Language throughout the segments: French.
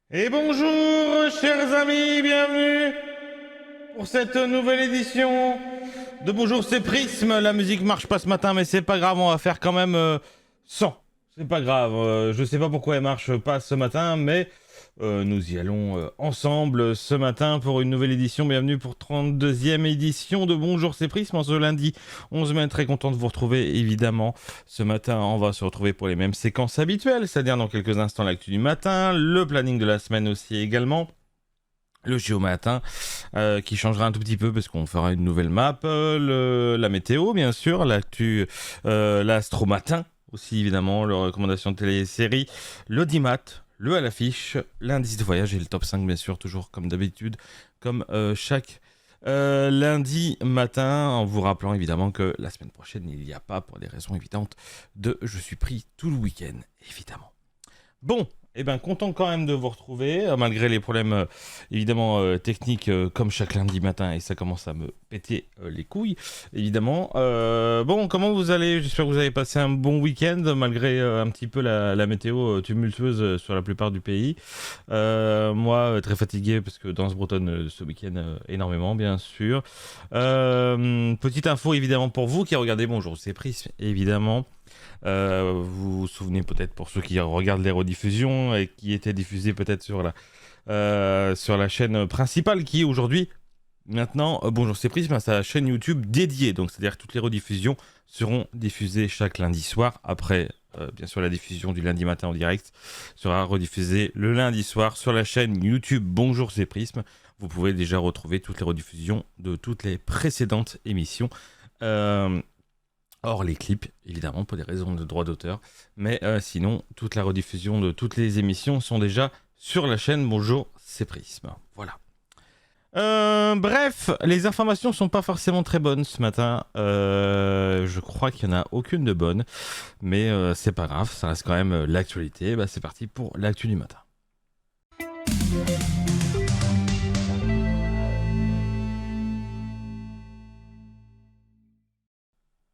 Et bonjour, chers amis, bienvenue pour cette nouvelle édition de Bonjour, c'est Prisme. La musique marche pas ce matin, mais c'est pas grave, on va faire quand même sans. C'est pas grave, je sais pas pourquoi elle marche pas ce matin, mais nous y allons ensemble ce matin pour une nouvelle édition. Bienvenue pour 32e édition de Bonjour, c'est Prisme. En ce lundi 11 mai, très content de vous retrouver évidemment. Ce matin, on va se retrouver pour les mêmes séquences habituelles, c'est-à-dire dans quelques instants l'actu du matin, le planning de la semaine aussi également. Le JO matin qui changera un tout petit peu parce qu'on fera une nouvelle map, la météo bien sûr, l'actu, l'astro matin aussi évidemment, les recommandations de télé et séries, l'audimat, le à l'affiche, l'indice de voyage et le top 5 bien sûr, toujours comme d'habitude, comme chaque lundi matin, en vous rappelant évidemment que la semaine prochaine il n'y a pas, pour des raisons évidentes, de je suis pris tout le week-end évidemment. Bon, eh ben content quand même de vous retrouver, malgré les problèmes évidemment techniques comme chaque lundi matin, et ça commence à me péter les couilles, évidemment. Bon, comment vous allez? J'espère que vous avez passé un bon week-end, malgré un petit peu la météo tumultueuse sur la plupart du pays. Moi, très fatigué, parce que dans ce Bretonne, ce week-end, énormément, bien sûr. Petite info, évidemment, pour vous qui regardez Bonjour, c'est Prisme, évidemment. Vous vous souvenez peut-être, pour ceux qui regardent les rediffusions et qui étaient diffusées peut-être sur la chaîne principale qui est aujourd'hui, maintenant, Bonjour c'est Prisme, à sa chaîne YouTube dédiée. Donc c'est-à-dire que toutes les rediffusions seront diffusées chaque lundi soir. Après, bien sûr, la diffusion du lundi matin en direct sera rediffusée le lundi soir sur la chaîne YouTube Bonjour c'est Prisme. Vous pouvez déjà retrouver toutes les rediffusions de toutes les précédentes émissions. Hors les clips, évidemment, pour des raisons de droit d'auteur. Mais sinon, toute la rediffusion de toutes les émissions sont déjà sur la chaîne Bonjour, c'est Prisme. Voilà. Bref, les informations sont pas forcément très bonnes ce matin. Je crois qu'il n'y en a aucune de bonne. Mais c'est pas grave, ça reste quand même l'actualité. Bah, c'est parti pour l'actu du matin.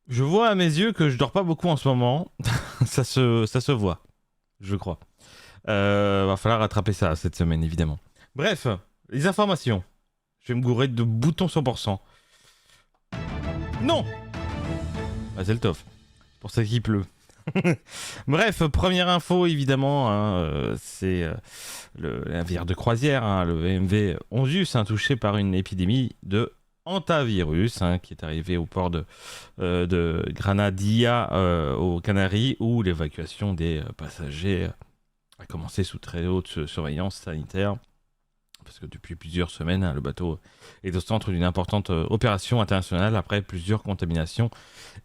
Je vois à mes yeux que je dors pas beaucoup en ce moment. ça se voit, je crois. Va falloir rattraper ça cette semaine, évidemment. Bref, les informations. Je vais me gourer de boutons 100%. Non. Ah, c'est le tof. C'est pour ça qu'il pleut. Bref, première info, évidemment, hein, c'est le navire de croisière, hein, le MV Onzius, hein, touché par une épidémie de hantavirus, hein, qui est arrivé au port de Granadilla, aux Canaries, où l'évacuation des passagers a commencé sous très haute surveillance sanitaire. Parce que depuis plusieurs semaines, hein, le bateau est au centre d'une importante opération internationale après plusieurs contaminations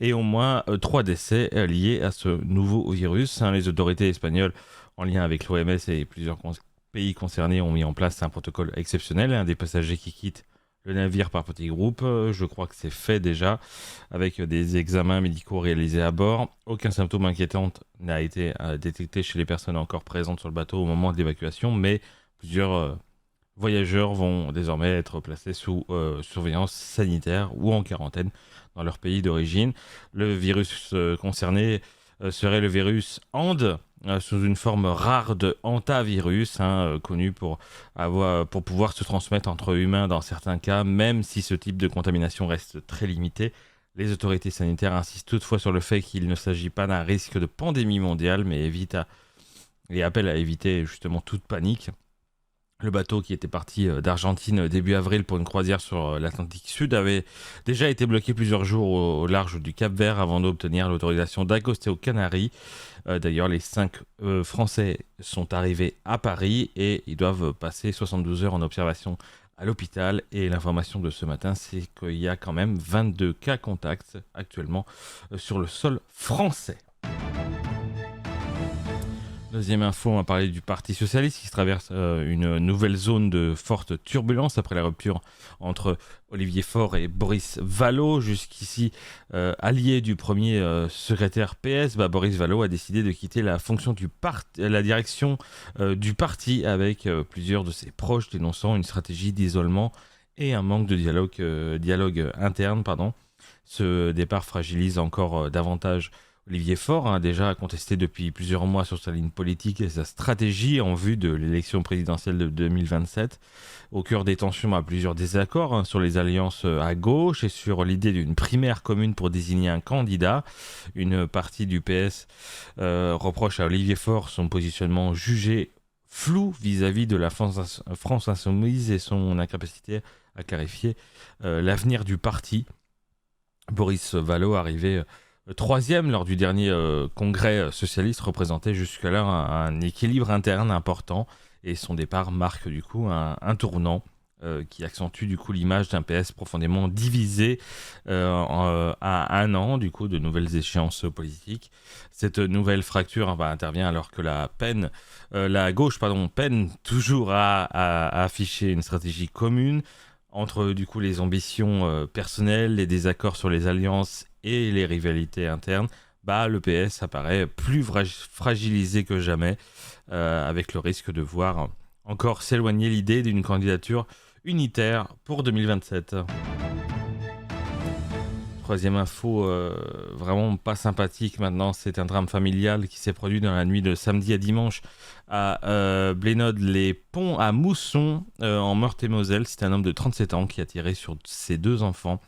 et au moins 3 décès liés à ce nouveau virus. Hein. Les autorités espagnoles, en lien avec l'OMS et plusieurs pays concernés, ont mis en place un protocole exceptionnel. Des passagers qui quittent le navire par petits groupes, je crois que c'est fait déjà, avec des examens médicaux réalisés à bord. Aucun symptôme inquiétant n'a été détecté chez les personnes encore présentes sur le bateau au moment de l'évacuation, mais plusieurs voyageurs vont désormais être placés sous surveillance sanitaire ou en quarantaine dans leur pays d'origine. Le virus concerné serait le virus Hand, sous une forme rare de hantavirus, hein, connu pour pouvoir se transmettre entre humains dans certains cas, même si ce type de contamination reste très limité. Les autorités sanitaires insistent toutefois sur le fait qu'il ne s'agit pas d'un risque de pandémie mondiale, mais appellent à éviter justement toute panique. Le bateau qui était parti d'Argentine début avril pour une croisière sur l'Atlantique Sud avait déjà été bloqué plusieurs jours au large du Cap-Vert avant d'obtenir l'autorisation d'accoster aux Canaries. D'ailleurs, les 5 Français sont arrivés à Paris et ils doivent passer 72 heures en observation à l'hôpital. Et l'information de ce matin, c'est qu'il y a quand même 22 cas contacts actuellement sur le sol français. Deuxième info, on va parler du Parti Socialiste qui traverse une nouvelle zone de forte turbulence après la rupture entre Olivier Faure et Boris Vallaud. Jusqu'ici, allié du premier secrétaire PS, Boris Vallaud a décidé de quitter la fonction la direction du parti avec plusieurs de ses proches, dénonçant une stratégie d'isolement et un manque de dialogue interne. Ce départ fragilise encore davantage Olivier Faure a déjà contesté depuis plusieurs mois sur sa ligne politique et sa stratégie en vue de l'élection présidentielle de 2027. Au cœur des tensions, plusieurs désaccords sur les alliances à gauche et sur l'idée d'une primaire commune pour désigner un candidat. Une partie du PS reproche à Olivier Faure son positionnement jugé flou vis-à-vis de la France insoumise et son incapacité à clarifier l'avenir du parti. Boris Vallaud, arrivé troisième lors du dernier congrès socialiste, représentait jusque-là un équilibre interne important et son départ marque du coup un tournant qui accentue du coup l'image d'un PS profondément divisé à un an du coup de nouvelles échéances politiques. Cette nouvelle fracture intervient alors que la gauche peine toujours à afficher une stratégie commune entre du coup les ambitions personnelles, les désaccords sur les alliances et les rivalités internes. Le PS apparaît plus fragilisé que jamais, avec le risque de voir encore s'éloigner l'idée d'une candidature unitaire pour 2027. Troisième info, vraiment pas sympathique maintenant, c'est un drame familial qui s'est produit dans la nuit de samedi à dimanche à Blénod-les-Ponts à Mousson, en Meurthe-et-Moselle. C'est un homme de 37 ans qui a tiré sur ses deux enfants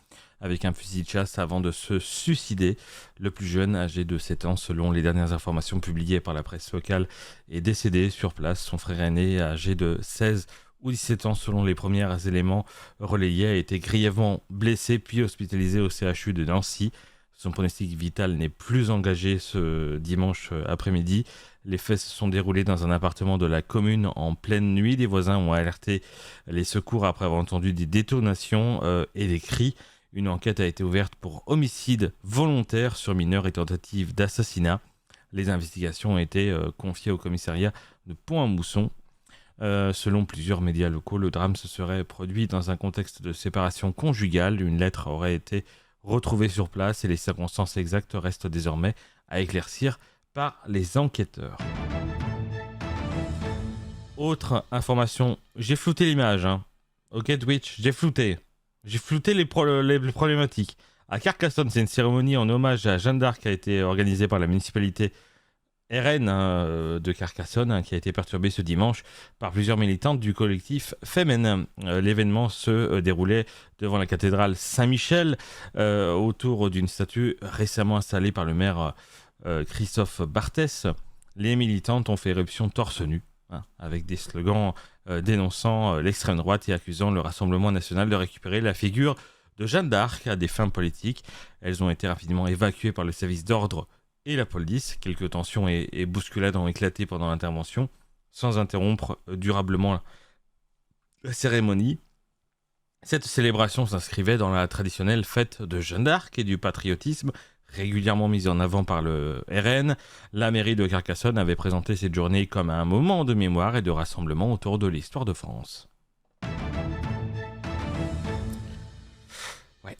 avec un fusil de chasse avant de se suicider. Le plus jeune, âgé de 7 ans, selon les dernières informations publiées par la presse locale, est décédé sur place. Son frère aîné, âgé de 16 ou 17 ans, selon les premiers éléments relayés, a été grièvement blessé puis hospitalisé au CHU de Nancy. Son pronostic vital n'est plus engagé ce dimanche après-midi. Les faits se sont déroulés dans un appartement de la commune en pleine nuit. Des voisins ont alerté les secours après avoir entendu des détonations et des cris. Une enquête a été ouverte pour homicide volontaire sur mineur et tentative d'assassinat. Les investigations ont été confiées au commissariat de Pont-à-Mousson. Selon plusieurs médias locaux, le drame se serait produit dans un contexte de séparation conjugale. Une lettre aurait été retrouvée sur place et les circonstances exactes restent désormais à éclaircir par les enquêteurs. Autre information, j'ai flouté l'image. Ok Twitch, j'ai flouté les problématiques. À Carcassonne, c'est une cérémonie en hommage à Jeanne d'Arc qui a été organisée par la municipalité RN de Carcassonne, qui a été perturbée ce dimanche par plusieurs militantes du collectif Femen. L'événement se déroulait devant la cathédrale Saint-Michel, autour d'une statue récemment installée par le maire Christophe Barthès. Les militantes ont fait éruption torse nu, avec des slogans dénonçant l'extrême droite et accusant le Rassemblement national de récupérer la figure de Jeanne d'Arc à des fins politiques. Elles ont été rapidement évacuées par le service d'ordre et la police. Quelques tensions et bousculades ont éclaté pendant l'intervention, sans interrompre durablement la cérémonie. Cette célébration s'inscrivait dans la traditionnelle fête de Jeanne d'Arc et du patriotisme, régulièrement mise en avant par le RN. La mairie de Carcassonne avait présenté cette journée comme un moment de mémoire et de rassemblement autour de l'histoire de France. Ouais.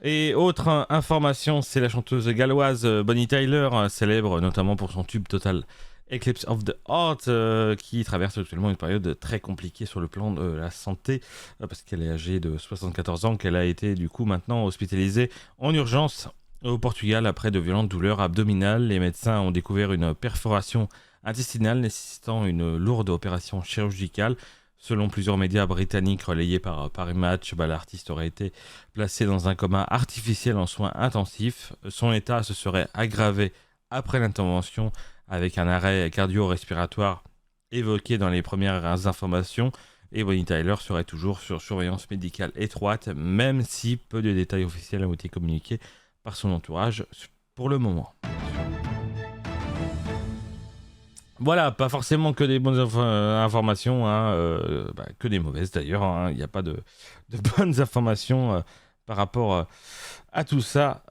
Et autre information, c'est la chanteuse galloise Bonnie Tyler, célèbre notamment pour son tube Total Eclipse of the Heart, qui traverse actuellement une période très compliquée sur le plan de la santé, parce qu'elle est âgée de 74 ans, qu'elle a été du coup maintenant hospitalisée en urgence au Portugal après de violentes douleurs abdominales. Les médecins ont découvert une perforation intestinale nécessitant une lourde opération chirurgicale. Selon plusieurs médias britanniques relayés par Paris Match, l'artiste aurait été placé dans un coma artificiel en soins intensifs. Son état se serait aggravé après l'intervention avec un arrêt cardio-respiratoire évoqué dans les premières informations. Et Bonnie Tyler serait toujours sur surveillance médicale étroite, même si peu de détails officiels ont été communiqués par son entourage pour le moment. Voilà, pas forcément que des bonnes informations, que des mauvaises d'ailleurs. Il n'y a pas de bonnes informations par rapport à tout ça.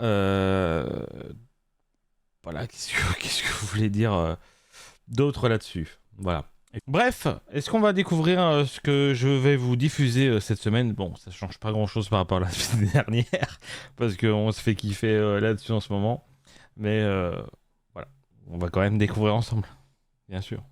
Voilà, qu'est-ce que vous voulez dire d'autre là-dessus? Voilà. Bref, est-ce qu'on va découvrir ce que je vais vous diffuser cette semaine? Bon, ça change pas grand-chose par rapport à la semaine dernière, parce qu'on se fait kiffer là-dessus en ce moment. Mais voilà, on va quand même découvrir ensemble, bien sûr.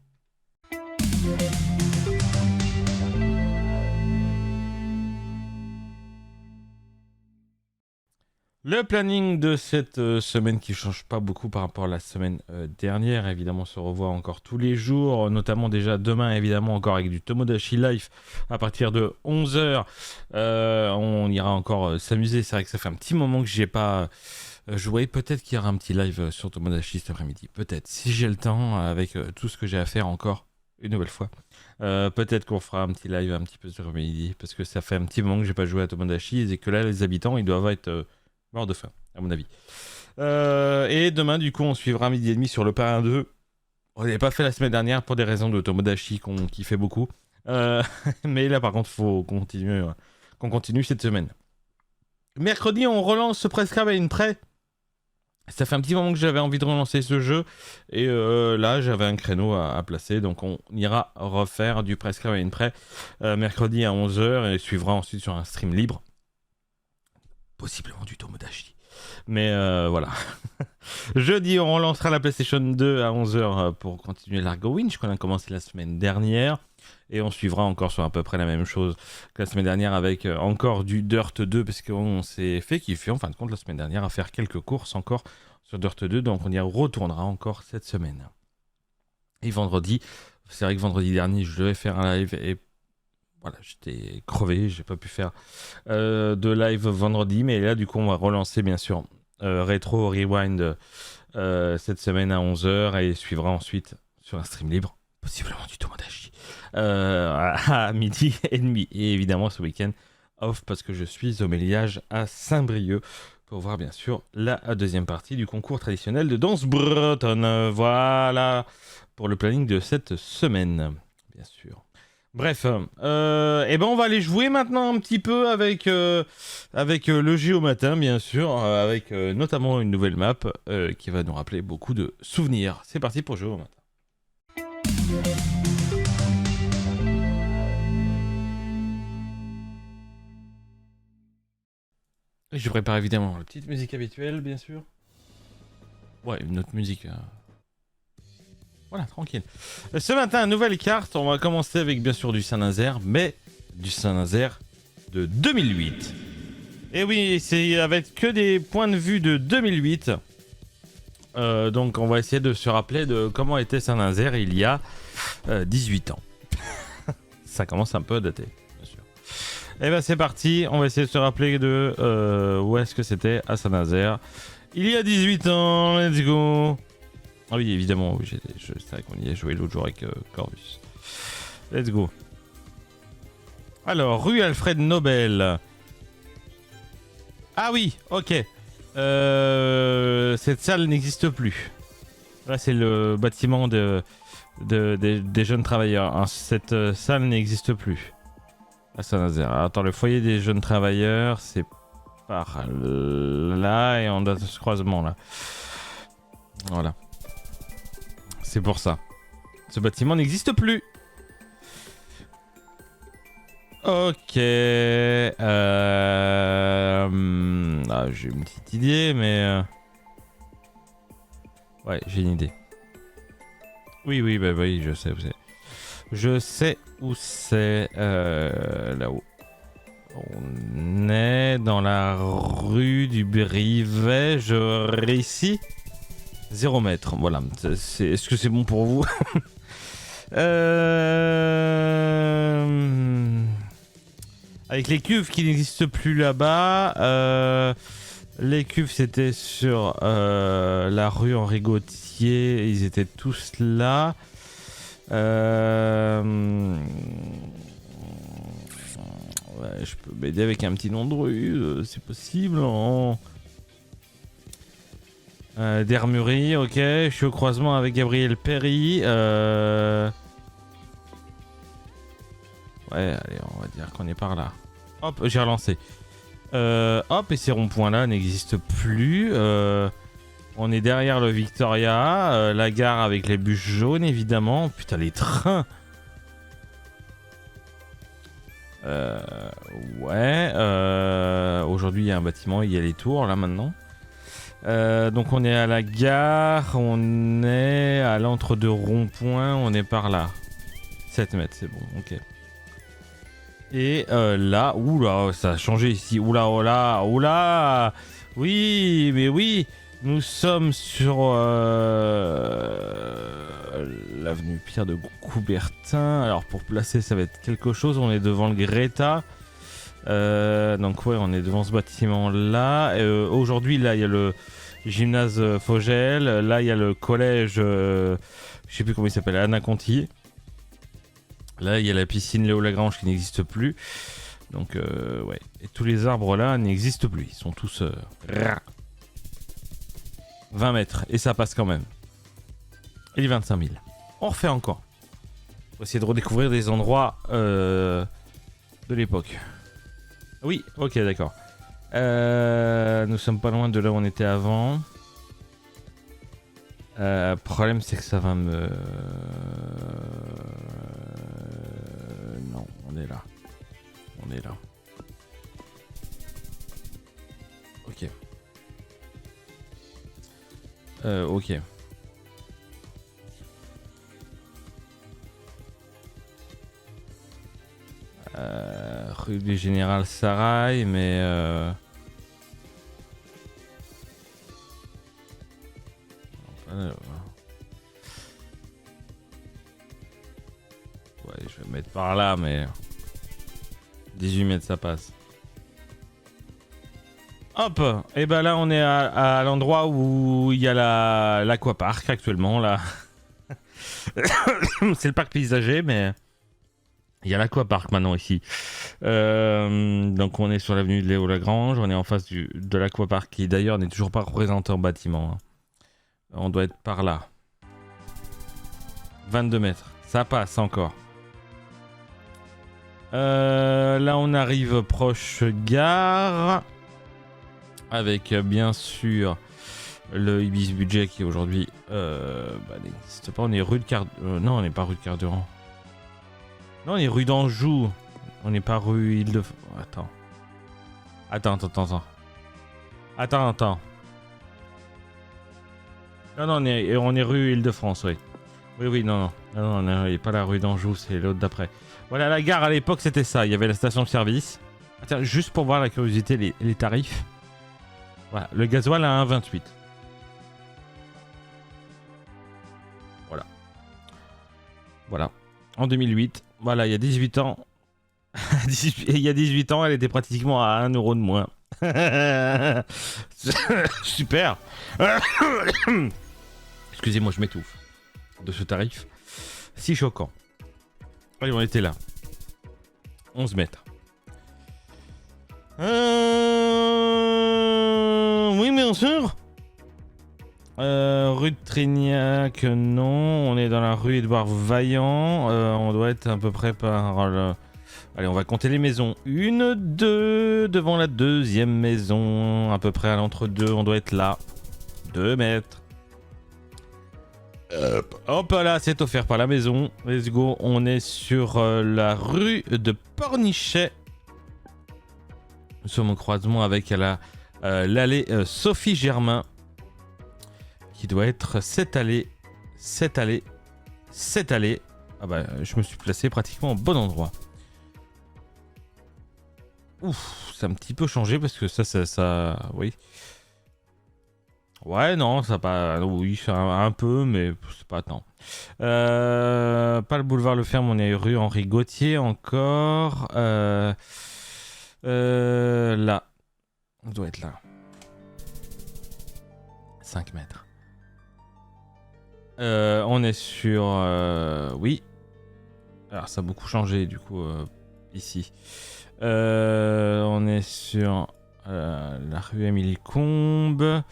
Le planning de cette semaine qui change pas beaucoup par rapport à la semaine dernière. Évidemment, on se revoit encore tous les jours, notamment déjà demain, évidemment, encore avec du Tomodachi Life à partir de 11h. On ira encore s'amuser. C'est vrai que ça fait un petit moment que j'y ai pas joué. Peut-être qu'il y aura un petit live sur Tomodachi cet après-midi. Peut-être, si j'ai le temps, avec tout ce que j'ai à faire encore, une nouvelle fois. Peut-être qu'on fera un petit live un petit peu cet après-midi, parce que ça fait un petit moment que j'ai pas joué à Tomodachi et que là, les habitants, ils doivent être... mort de faim, à mon avis. Et demain, du coup, on suivra midi et demi sur le Parrain 2. On n'avait pas fait la semaine dernière pour des raisons de Tomodachi qu'on kiffait beaucoup. Mais là, par contre, il faut qu'on continue cette semaine. Mercredi, on relance ce Press Crab à une prêt. Ça fait un petit moment que j'avais envie de relancer ce jeu. Et là, j'avais un créneau à placer. Donc, on ira refaire du Press Crab à une prêt mercredi à 11h et suivra ensuite sur un stream libre. Possiblement du Tomodachi. Mais voilà. Jeudi, on relancera la PlayStation 2 à 11h pour continuer l'Argo Winch qu'on a commencé la semaine dernière. Et on suivra encore sur à peu près la même chose que la semaine dernière avec encore du Dirt 2 parce qu'on s'est fait kiffer en fin de compte la semaine dernière à faire quelques courses encore sur Dirt 2. Donc on y retournera encore cette semaine. Et vendredi, c'est vrai que vendredi dernier, je devais faire un live et voilà, j'étais crevé, j'ai pas pu faire de live vendredi, mais là du coup on va relancer bien sûr Retro Rewind cette semaine à 11h et suivra ensuite sur un stream libre, possiblement du Tomodachi, à midi et demi. Et évidemment ce week-end off parce que je suis au Méliage à Saint-Brieuc pour voir bien sûr la deuxième partie du concours traditionnel de danse bretonne. Voilà pour le planning de cette semaine, bien sûr. Bref, et ben on va aller jouer maintenant un petit peu avec le jeu au matin, bien sûr, avec notamment une nouvelle map qui va nous rappeler beaucoup de souvenirs. C'est parti pour jouer au matin. Et je prépare évidemment la petite musique habituelle, bien sûr. Ouais, une autre musique... Voilà, tranquille. Ce matin, nouvelle carte. On va commencer avec bien sûr du Saint-Nazaire, mais du Saint-Nazaire de 2008. Et oui, c'est avec que des points de vue de 2008. Donc on va essayer de se rappeler de comment était Saint-Nazaire il y a 18 ans. Ça commence un peu à dater, bien sûr. Et ben c'est parti, on va essayer de se rappeler de où est-ce que c'était à Saint-Nazaire. Il y a 18 ans, let's go. Ah oui, évidemment, oui, c'est vrai qu'on y a joué l'autre jour avec Corvus. Let's go. Alors, rue Alfred Nobel. Ah oui, ok. Cette salle n'existe plus. Là, c'est le bâtiment des jeunes travailleurs. Cette salle n'existe plus. À Saint-Nazaire. Attends, le foyer des jeunes travailleurs, c'est par là et on a ce croisement là. Voilà. C'est pour ça. Ce bâtiment n'existe plus. Ok. J'ai une petite idée, mais... Ouais, j'ai une idée. Oui, bah oui, je sais où c'est. Je sais où c'est. Là-haut. On est dans la rue du Brivet. Je réussis. 0 mètre, voilà. Est-ce que c'est bon pour vous? Avec les cuves qui n'existent plus là-bas, les cuves c'était sur la rue Henri Gauthier, ils étaient tous là. Ouais, je peux m'aider avec un petit nom de rue, c'est possible. Dermury, ok, je suis au croisement avec Gabriel Péry. Ouais, allez, on va dire qu'on est par là. Hop, j'ai relancé. Hop, et ces ronds-points-là n'existent plus. On est derrière le Victoria, la gare avec les bus jaunes, évidemment. Putain, les trains. Ouais. Aujourd'hui, il y a un bâtiment, il y a les tours, là, maintenant. Donc on est à la gare, on est à l'entre-deux ronds-points, on est par là. 7 mètres, c'est bon, ok. Et là, oula, ça a changé ici. Oula, Oui, mais oui, nous sommes sur l'avenue Pierre de Coubertin. Alors pour placer, ça va être quelque chose. On est devant le Greta. Donc ouais, on est devant ce bâtiment-là. Aujourd'hui, là, il y a le gymnase Fogel. Là, il y a le collège, je sais plus comment il s'appelle, Anna Conti. Là, il y a la piscine Léo Lagrange qui n'existe plus. Donc ouais, et tous les arbres là n'existent plus. Ils sont tous 20 mètres et ça passe quand même. Et les 25 000. On refait encore. On va essayer de redécouvrir des endroits de l'époque. Oui, ok, d'accord. Nous sommes pas loin de là où on était avant. Problème, c'est que ça va me... Non, on est là. On est là. Ok. Ok. Rue du Général Saraï, mais ouais, je vais mettre par là, mais 18 mètres, ça passe. Hop, et ben là on est à l'endroit où il y a l'aquapark actuellement là. C'est le parc paysager, mais il y a l'aquapark maintenant ici. Donc on est sur l'avenue de Léo Lagrange, on est en face de l'aquapark qui d'ailleurs n'est toujours pas représenté en bâtiment. On doit être par là. 22 mètres, ça passe encore. Là on arrive proche gare. Avec bien sûr le Ibis Budget qui aujourd'hui n'existe pas. On est rue de non, on n'est pas rue de Carburant. Non, on est rue d'Anjou. On n'est pas rue Île-de-France. Attends. Non, on est rue Île-de-France, oui. Oui, non, il n'est pas la rue d'Anjou, c'est l'autre d'après. Voilà, la gare à l'époque c'était ça. Il y avait la station de service. Attends, juste pour voir la curiosité, les tarifs. Voilà, le gasoil à 1,28. Voilà. En 2008. Voilà, il y a 18 ans. Il y a 18 ans, elle était pratiquement à 1 euro de moins. Super. Excusez-moi, je m'étouffe de ce tarif. Si choquant. Allez, on était là. 11 mètres. Oui, bien sûr. Rue de Trignac, non. On est dans la rue Édouard Vaillant. On doit être à peu près par... Allez, on va compter les maisons. 1, 2, devant la deuxième maison. À peu près à l'entre-deux, on doit être là. 2 mètres. Hop là, c'est offert par la maison. Let's go. On est sur la rue de Pornichet. Nous sommes au croisement avec l'allée Sophie Germain. Qui doit être cette allée. Ah bah, je me suis placé pratiquement au bon endroit. Ouf, ça a un petit peu changé parce que ça oui. Ouais, non, ça pas... Oui, un peu, mais c'est pas tant. Pas le boulevard Le Ferme, on est rue Henri Gauthier encore. Là. On doit être là. 5 mètres. On est sur... Oui. Alors, ça a beaucoup changé, du coup, ici. On est sur la rue Émile Combes.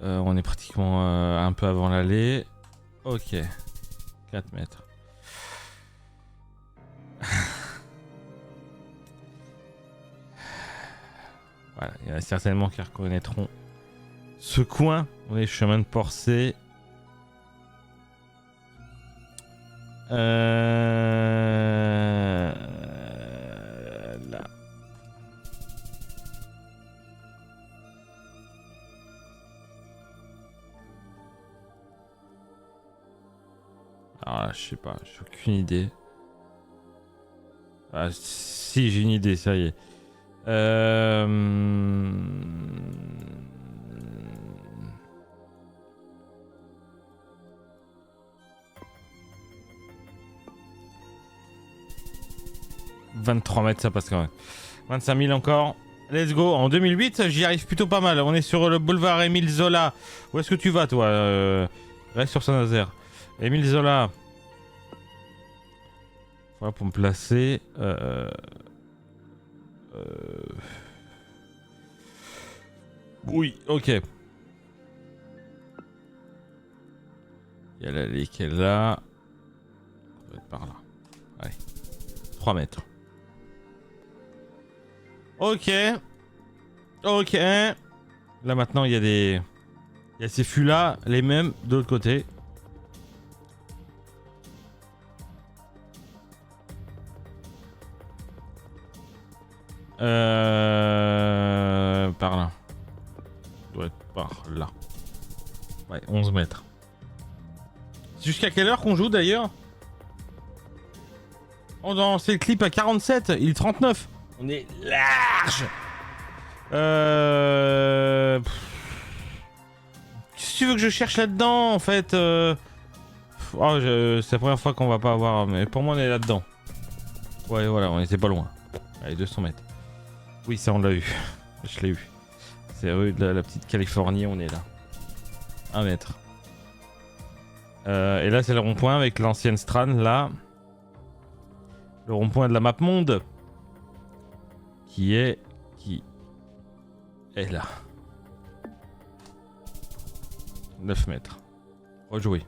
On est pratiquement un peu avant l'allée. Ok. 4 mètres. Voilà, il y en a certainement qui reconnaîtront ce coin. On est chemin de Porcé. Là. Ah, je sais pas, j'ai aucune idée. Ah, si, j'ai une idée, ça y est. 23 mètres, ça passe quand même. 25 000 encore. Let's go. En 2008, j'y arrive plutôt pas mal. On est sur le boulevard Émile Zola. Où est-ce que tu vas, toi Reste sur Saint-Nazaire. Émile Zola. Voilà pour me placer. Oui, ok. Il y a l'allée qui est là. On va être par là. Allez. 3 mètres. Ok. Ok. Là maintenant, il y a des... Il y a ces fûts-là, les mêmes, de l'autre côté. Par là. Doit être par là. Ouais, 11 mètres. Jusqu'à quelle heure qu'on joue d'ailleurs? Oh non, c'est le clip à 47, il est 39. On est large. Qu'est-ce que tu veux que je cherche là-dedans en fait c'est la première fois qu'on va pas avoir, mais pour moi on est là-dedans. Ouais, voilà, on était pas loin. Allez, 200 mètres. Oui, ça on l'a eu. Je l'ai eu. C'est rue de la petite Californie, on est là. 1 mètre. Et là, c'est le rond-point avec l'ancienne Strand, là. Le rond-point de la map monde. Qui est là. 9 mètres. Rejouer.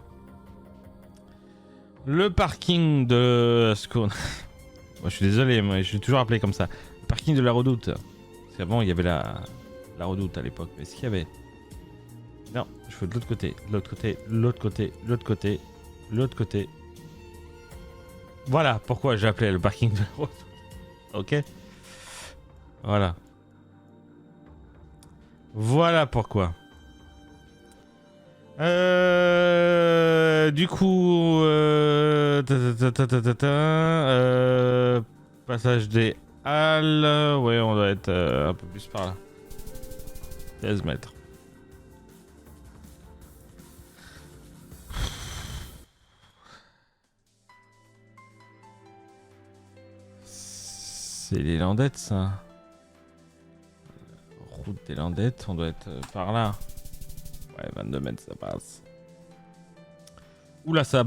Le parking de Scone. Moi, je suis désolé, mais je suis toujours appelé comme ça. Le parking de la Redoute. Parce qu'avant, il y avait la Redoute à l'époque. Mais est-ce qu'il y avait... Non, je veux de l'autre côté, de l'autre côté, de l'autre côté, de l'autre côté, de l'autre côté. Voilà pourquoi j'ai appelé le parking de la Redoute. Ok. Voilà. Voilà pourquoi. Du coup, passage des Halles. Ouais, on doit être un peu plus par là. 16 mètres. C'est les Landettes, ça. Route des Landettes, on doit être par là. Ouais, 22 mètres, ça passe. Oula, ça a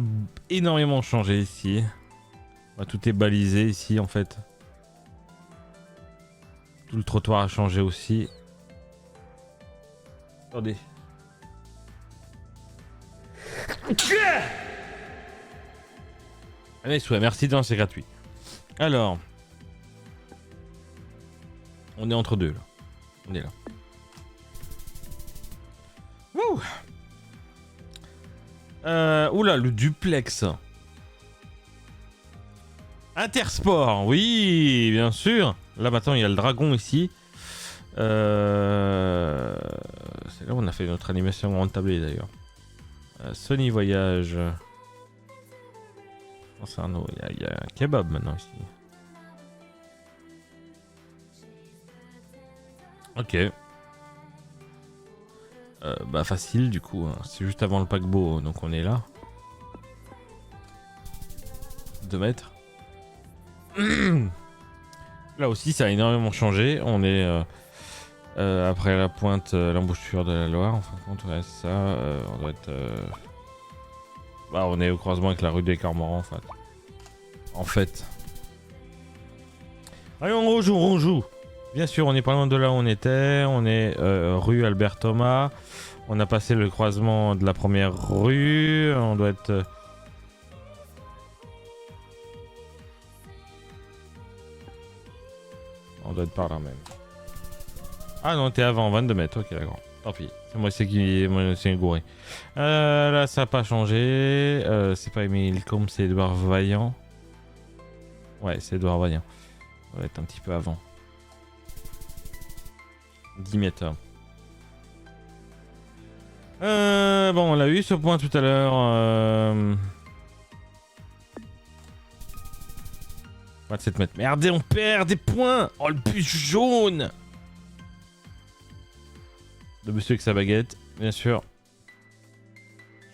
énormément changé ici. Ouais, tout est balisé ici, en fait. Tout le trottoir a changé aussi. Attendez. Allez, souhait, merci, non, c'est gratuit. Alors. On est entre deux, là. On est là. Ouh. Oula, le duplex. Intersport, oui, bien sûr. Là maintenant il y a le dragon ici. C'est là où on a fait notre animation grande tablée d'ailleurs. Sony Voyage. Oh, il y a un kebab maintenant ici. Ok. Bah facile du coup, hein. C'est juste avant le paquebot, donc on est là. 2 mètres. Là aussi ça a énormément changé, on est après la pointe, l'embouchure de la Loire, en fin de compte, ouais, ça, on doit être... Bah on est au croisement avec la rue des Cormorans en fait. En fait. Allez, on rejoue. Bien sûr, on est pas loin de là où on était. On est rue Albert Thomas. On a passé le croisement de la première rue. On doit être... On doit être par là même. Ah non, t'es avant, 22 mètres. Ok, d'accord. Tant pis. C'est moi qui c'est gouré. Là, ça n'a pas changé. C'est pas Émile Combe, c'est Edouard Vaillant. Ouais, c'est Edouard Vaillant. On va être un petit peu avant. 10 mètres. Bon, on l'a eu ce point tout à l'heure. 27 mètres. Merde, on perd des points. Oh, le bus jaune de monsieur avec sa baguette, bien sûr.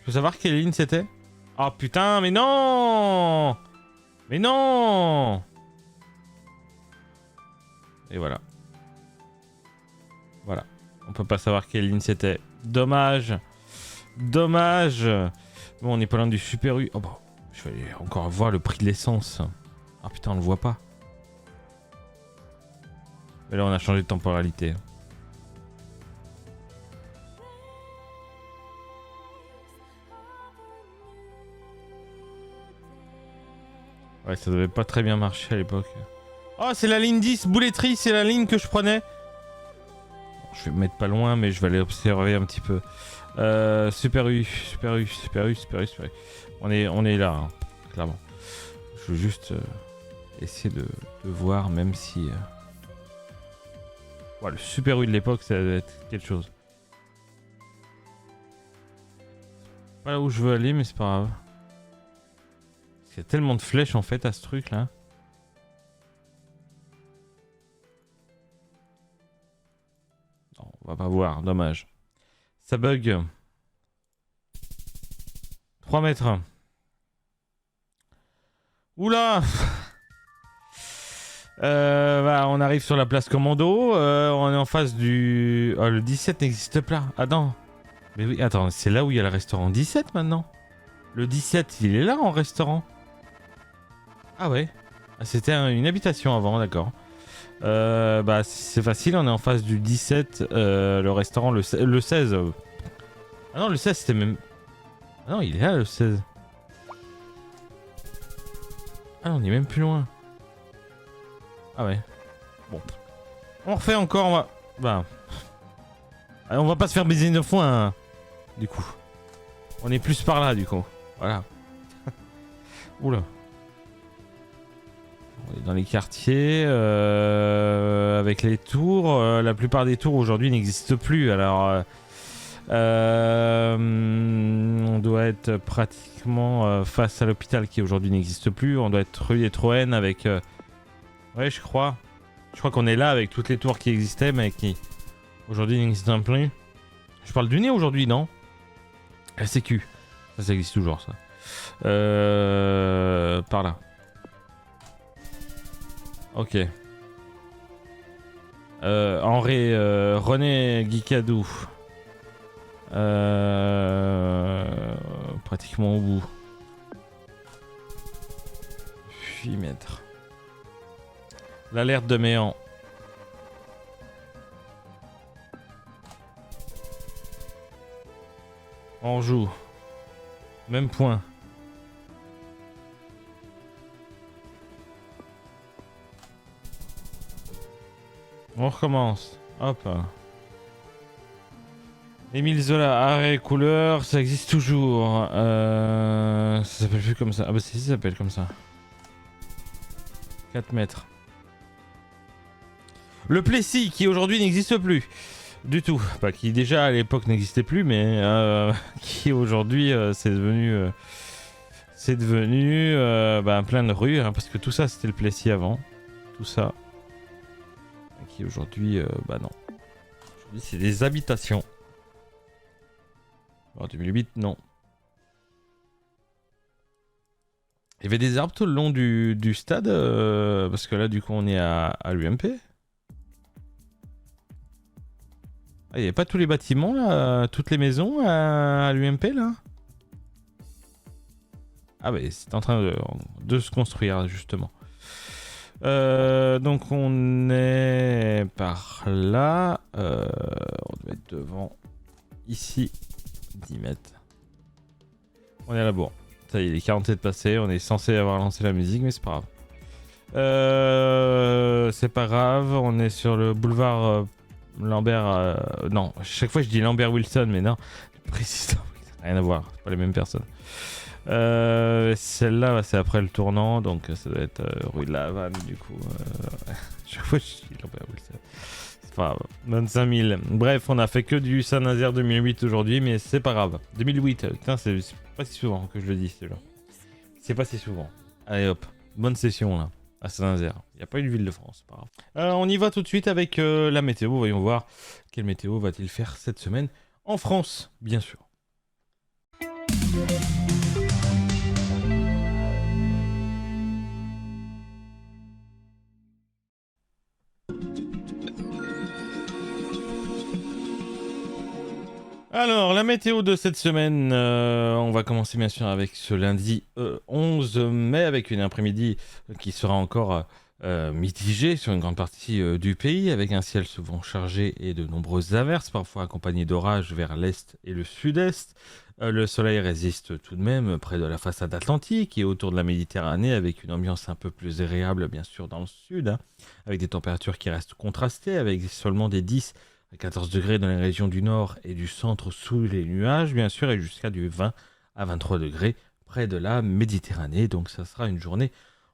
Je peux savoir quelle ligne c'était? Oh putain, mais non! Mais non! Et voilà. Voilà. On peut pas savoir quelle ligne c'était. Dommage. Dommage. Bon, on n'est pas loin du Super U. Oh bah, je vais aller encore voir le prix de l'essence. Ah putain, on le voit pas. Mais là, on a changé de temporalité. Ouais, ça devait pas très bien marcher à l'époque. Oh, c'est la ligne 10, bouletterie, c'est la ligne que je prenais. Je vais me mettre pas loin, mais je vais aller observer un petit peu. Super U, Super U, Super U, Super U, Super U. On est là, hein, clairement. Je veux juste essayer de voir, même si... Ouais, le Super U de l'époque, ça doit être quelque chose. Pas là où je veux aller, mais c'est pas grave. Il y a tellement de flèches en fait à ce truc là. Non, on va pas voir, dommage. Ça bug. 3 mètres. Oula. Bah, on arrive sur la place commando. On est en face du... Oh, le 17 n'existe pas. Ah non. Mais oui, attends, c'est là où il y a le restaurant 17 maintenant. Le 17, il est là en restaurant. Ah ouais. Ah, c'était une habitation avant, d'accord. Bah c'est facile, on est en face du 17, le restaurant, le 16. Ah non, le 16 c'était même... Ah non, il est là le 16. Ah non, on est même plus loin. Ah ouais. Bon. On refait encore, on va... Bah... Allez, on va pas se faire baiser 9 fois, hein, du coup. On est plus par là, du coup. Voilà. Oula. On est dans les quartiers, avec les tours. La plupart des tours aujourd'hui n'existent plus. Alors, on doit être pratiquement face à l'hôpital qui aujourd'hui n'existe plus. On doit être rue des Troènes avec... Ouais, je crois. Je crois qu'on est là avec toutes les tours qui existaient, mais qui aujourd'hui n'existent plus. Je parle du nez aujourd'hui, non? La Sécu. Ça existe toujours, ça. Par là. Ok. René Guicadou. Pratiquement au bout. 8 mètres. L'alerte de Méan. On joue. Même point. On recommence. Hop. Émile Zola, arrêt, couleur, ça existe toujours. Ça s'appelle plus comme ça. Ah bah si, ça s'appelle comme ça. 4 mètres. Le Plessis, qui aujourd'hui n'existe plus. Du tout. Pas qui déjà à l'époque n'existait plus, mais qui aujourd'hui c'est devenu... bah, plein de rues, hein, parce que tout ça c'était le Plessis avant. Tout ça. Qui aujourd'hui, bah non. Aujourd'hui c'est des habitations. En 2008, non. Il y avait des arbres tout le long du stade, parce que là du coup on est à l'UMP. Ah, il n'y avait pas tous les bâtiments là, toutes les maisons à l'UMP là. Ah bah c'est en train de se construire justement. Donc on est par là. On doit être devant. Ici. 10 mètres. On est à la bourre. Ça y est, les 47 passés. On est censé avoir lancé la musique, mais c'est pas grave. C'est pas grave. On est sur le boulevard Lambert. Non, chaque fois je dis Lambert Wilson, mais non. Précisément, rien à voir. C'est pas les mêmes personnes. Celle-là, c'est après le tournant, donc ça doit être rue de la Havane, du coup. Chaque fois, je dis Lambert Wilson. C'est pas grave. 25 000. Bref, on a fait que du Saint-Nazaire 2008 aujourd'hui, mais c'est pas grave. 2008, putain, c'est pas si souvent que je le dis, celui-là. C'est pas si souvent. Allez hop, bonne session là, à Saint-Nazaire. Il n'y a pas une ville de France, c'est pas grave. On y va tout de suite avec la météo. Voyons voir quelle météo va-t-il faire cette semaine en France, bien sûr. Alors, la météo de cette semaine, on va commencer bien sûr avec ce lundi 11 mai, avec une après-midi qui sera encore mitigée sur une grande partie du pays, avec un ciel souvent chargé et de nombreuses averses, parfois accompagnées d'orages vers l'est et le sud-est. Le soleil résiste tout de même près de la façade atlantique et autour de la Méditerranée, avec une ambiance un peu plus agréable bien sûr dans le sud, hein, avec des températures qui restent contrastées, avec seulement des 10 à 14 degrés dans les régions du nord et du centre sous les nuages, bien sûr, et jusqu'à du 20 à 23 degrés près de la Méditerranée. Donc ça sera une journée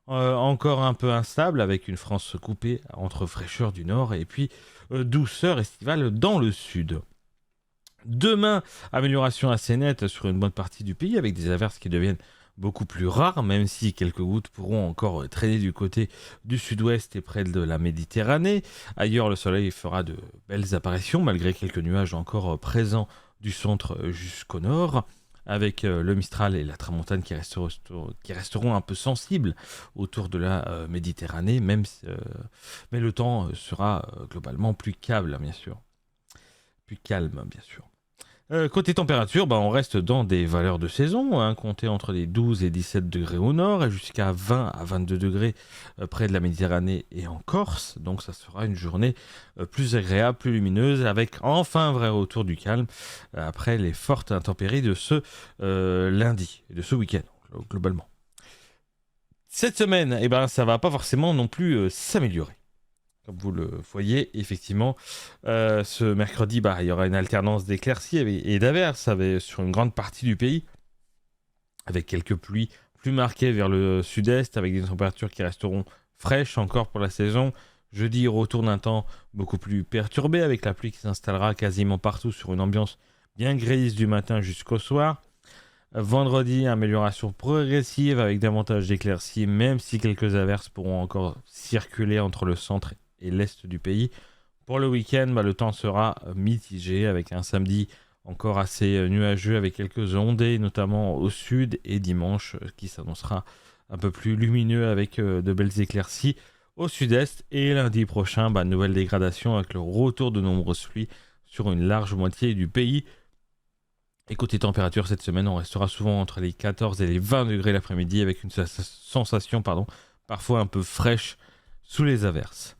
encore un peu instable, avec une France coupée entre fraîcheur du nord et puis douceur estivale dans le sud. Demain, amélioration assez nette sur une bonne partie du pays, avec des averses qui deviennent beaucoup plus rares, même si quelques gouttes pourront encore traîner du côté du sud-ouest et près de la Méditerranée. Ailleurs, le soleil fera de belles apparitions, malgré quelques nuages encore présents du centre jusqu'au nord, avec le Mistral et la Tramontane qui resteront un peu sensibles autour de la Méditerranée, mais le temps sera globalement plus calme, bien sûr. Plus calme, bien sûr. Côté température, on reste dans des valeurs de saison, hein, comptées entre les 12 et 17 degrés au nord et jusqu'à 20 à 22 degrés près de la Méditerranée et en Corse. Donc ça sera une journée plus agréable, plus lumineuse, avec enfin un vrai retour du calme après les fortes intempéries de ce lundi et de ce week-end, globalement. Cette semaine, ça va pas forcément non plus s'améliorer. Comme vous le voyez, effectivement, ce mercredi, il y aura une alternance d'éclaircies et d'averses sur une grande partie du pays, avec quelques pluies plus marquées vers le sud-est, avec des températures qui resteront fraîches encore pour la saison. Jeudi, retour d'un temps beaucoup plus perturbé, avec la pluie qui s'installera quasiment partout sur une ambiance bien grise du matin jusqu'au soir. Vendredi, amélioration progressive avec davantage d'éclaircies, même si quelques averses pourront encore circuler entre le centre et l'est du pays. Pour le week-end, le temps sera mitigé, avec un samedi encore assez nuageux, avec quelques ondées, notamment au sud, et dimanche qui s'annoncera un peu plus lumineux avec de belles éclaircies au sud-est. Et lundi prochain, nouvelle dégradation avec le retour de nombreuses pluies sur une large moitié du pays. Et côté température, cette semaine, on restera souvent entre les 14 et les 20 degrés l'après-midi, avec une sensation parfois un peu fraîche sous les averses.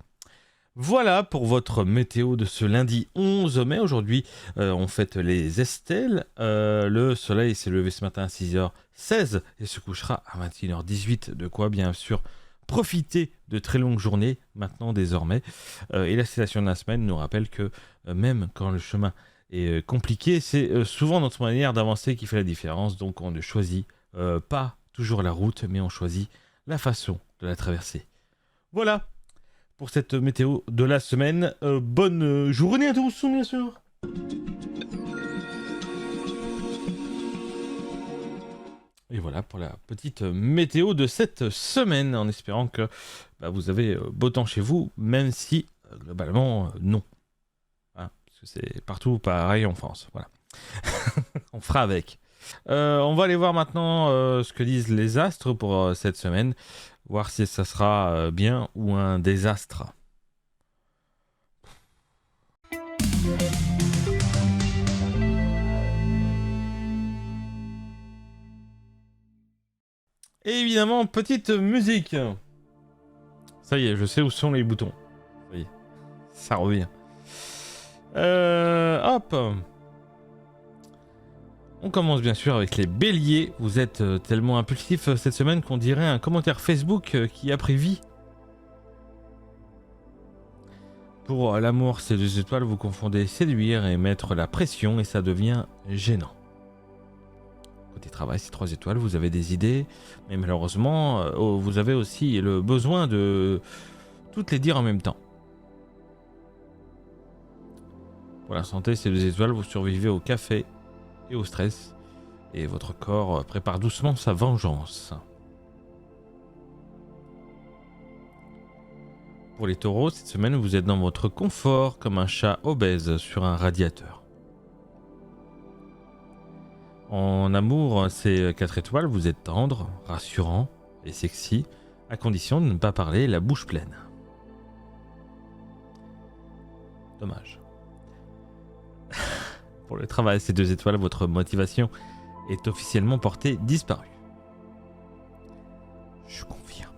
Voilà pour votre météo de ce lundi 11 mai. Aujourd'hui, on fête les Estelles. Le soleil s'est levé ce matin à 6h16 et se couchera à 21h18. De quoi, bien sûr, profiter de très longues journées maintenant désormais. Et la citation de la semaine nous rappelle que même quand le chemin est compliqué, c'est souvent notre manière d'avancer qui fait la différence. Donc on ne choisit pas toujours la route, mais on choisit la façon de la traverser. Voilà pour cette météo de la semaine. Bonne journée à tous, bien sûr. Et voilà pour la petite météo de cette semaine, en espérant que vous avez beau temps chez vous, même si globalement non. Hein, parce que c'est partout pareil en France. Voilà. On fera avec. On va aller voir maintenant ce que disent les astres pour cette semaine. Voir si ça sera bien ou un désastre. Et évidemment, petite musique. Ça y est, je sais où sont les boutons. Ça y est, ça revient. Hop. On commence bien sûr avec les béliers. Vous êtes tellement impulsifs cette semaine qu'on dirait un commentaire Facebook qui a pris vie. Pour l'amour, c'est 2 étoiles, vous confondez séduire et mettre la pression et ça devient gênant. Côté travail, c'est 3 étoiles, vous avez des idées, mais malheureusement, vous avez aussi le besoin de toutes les dire en même temps. Pour la santé, c'est 2 étoiles, vous survivez au café et au stress, et votre corps prépare doucement sa vengeance. Pour les taureaux, cette semaine, vous êtes dans votre confort comme un chat obèse sur un radiateur. En amour, c'est 4 étoiles, vous êtes tendre, rassurant et sexy, à condition de ne pas parler la bouche pleine. Dommage. Pour le travail, c'est 2 étoiles, votre motivation est officiellement portée disparue. Je confirme.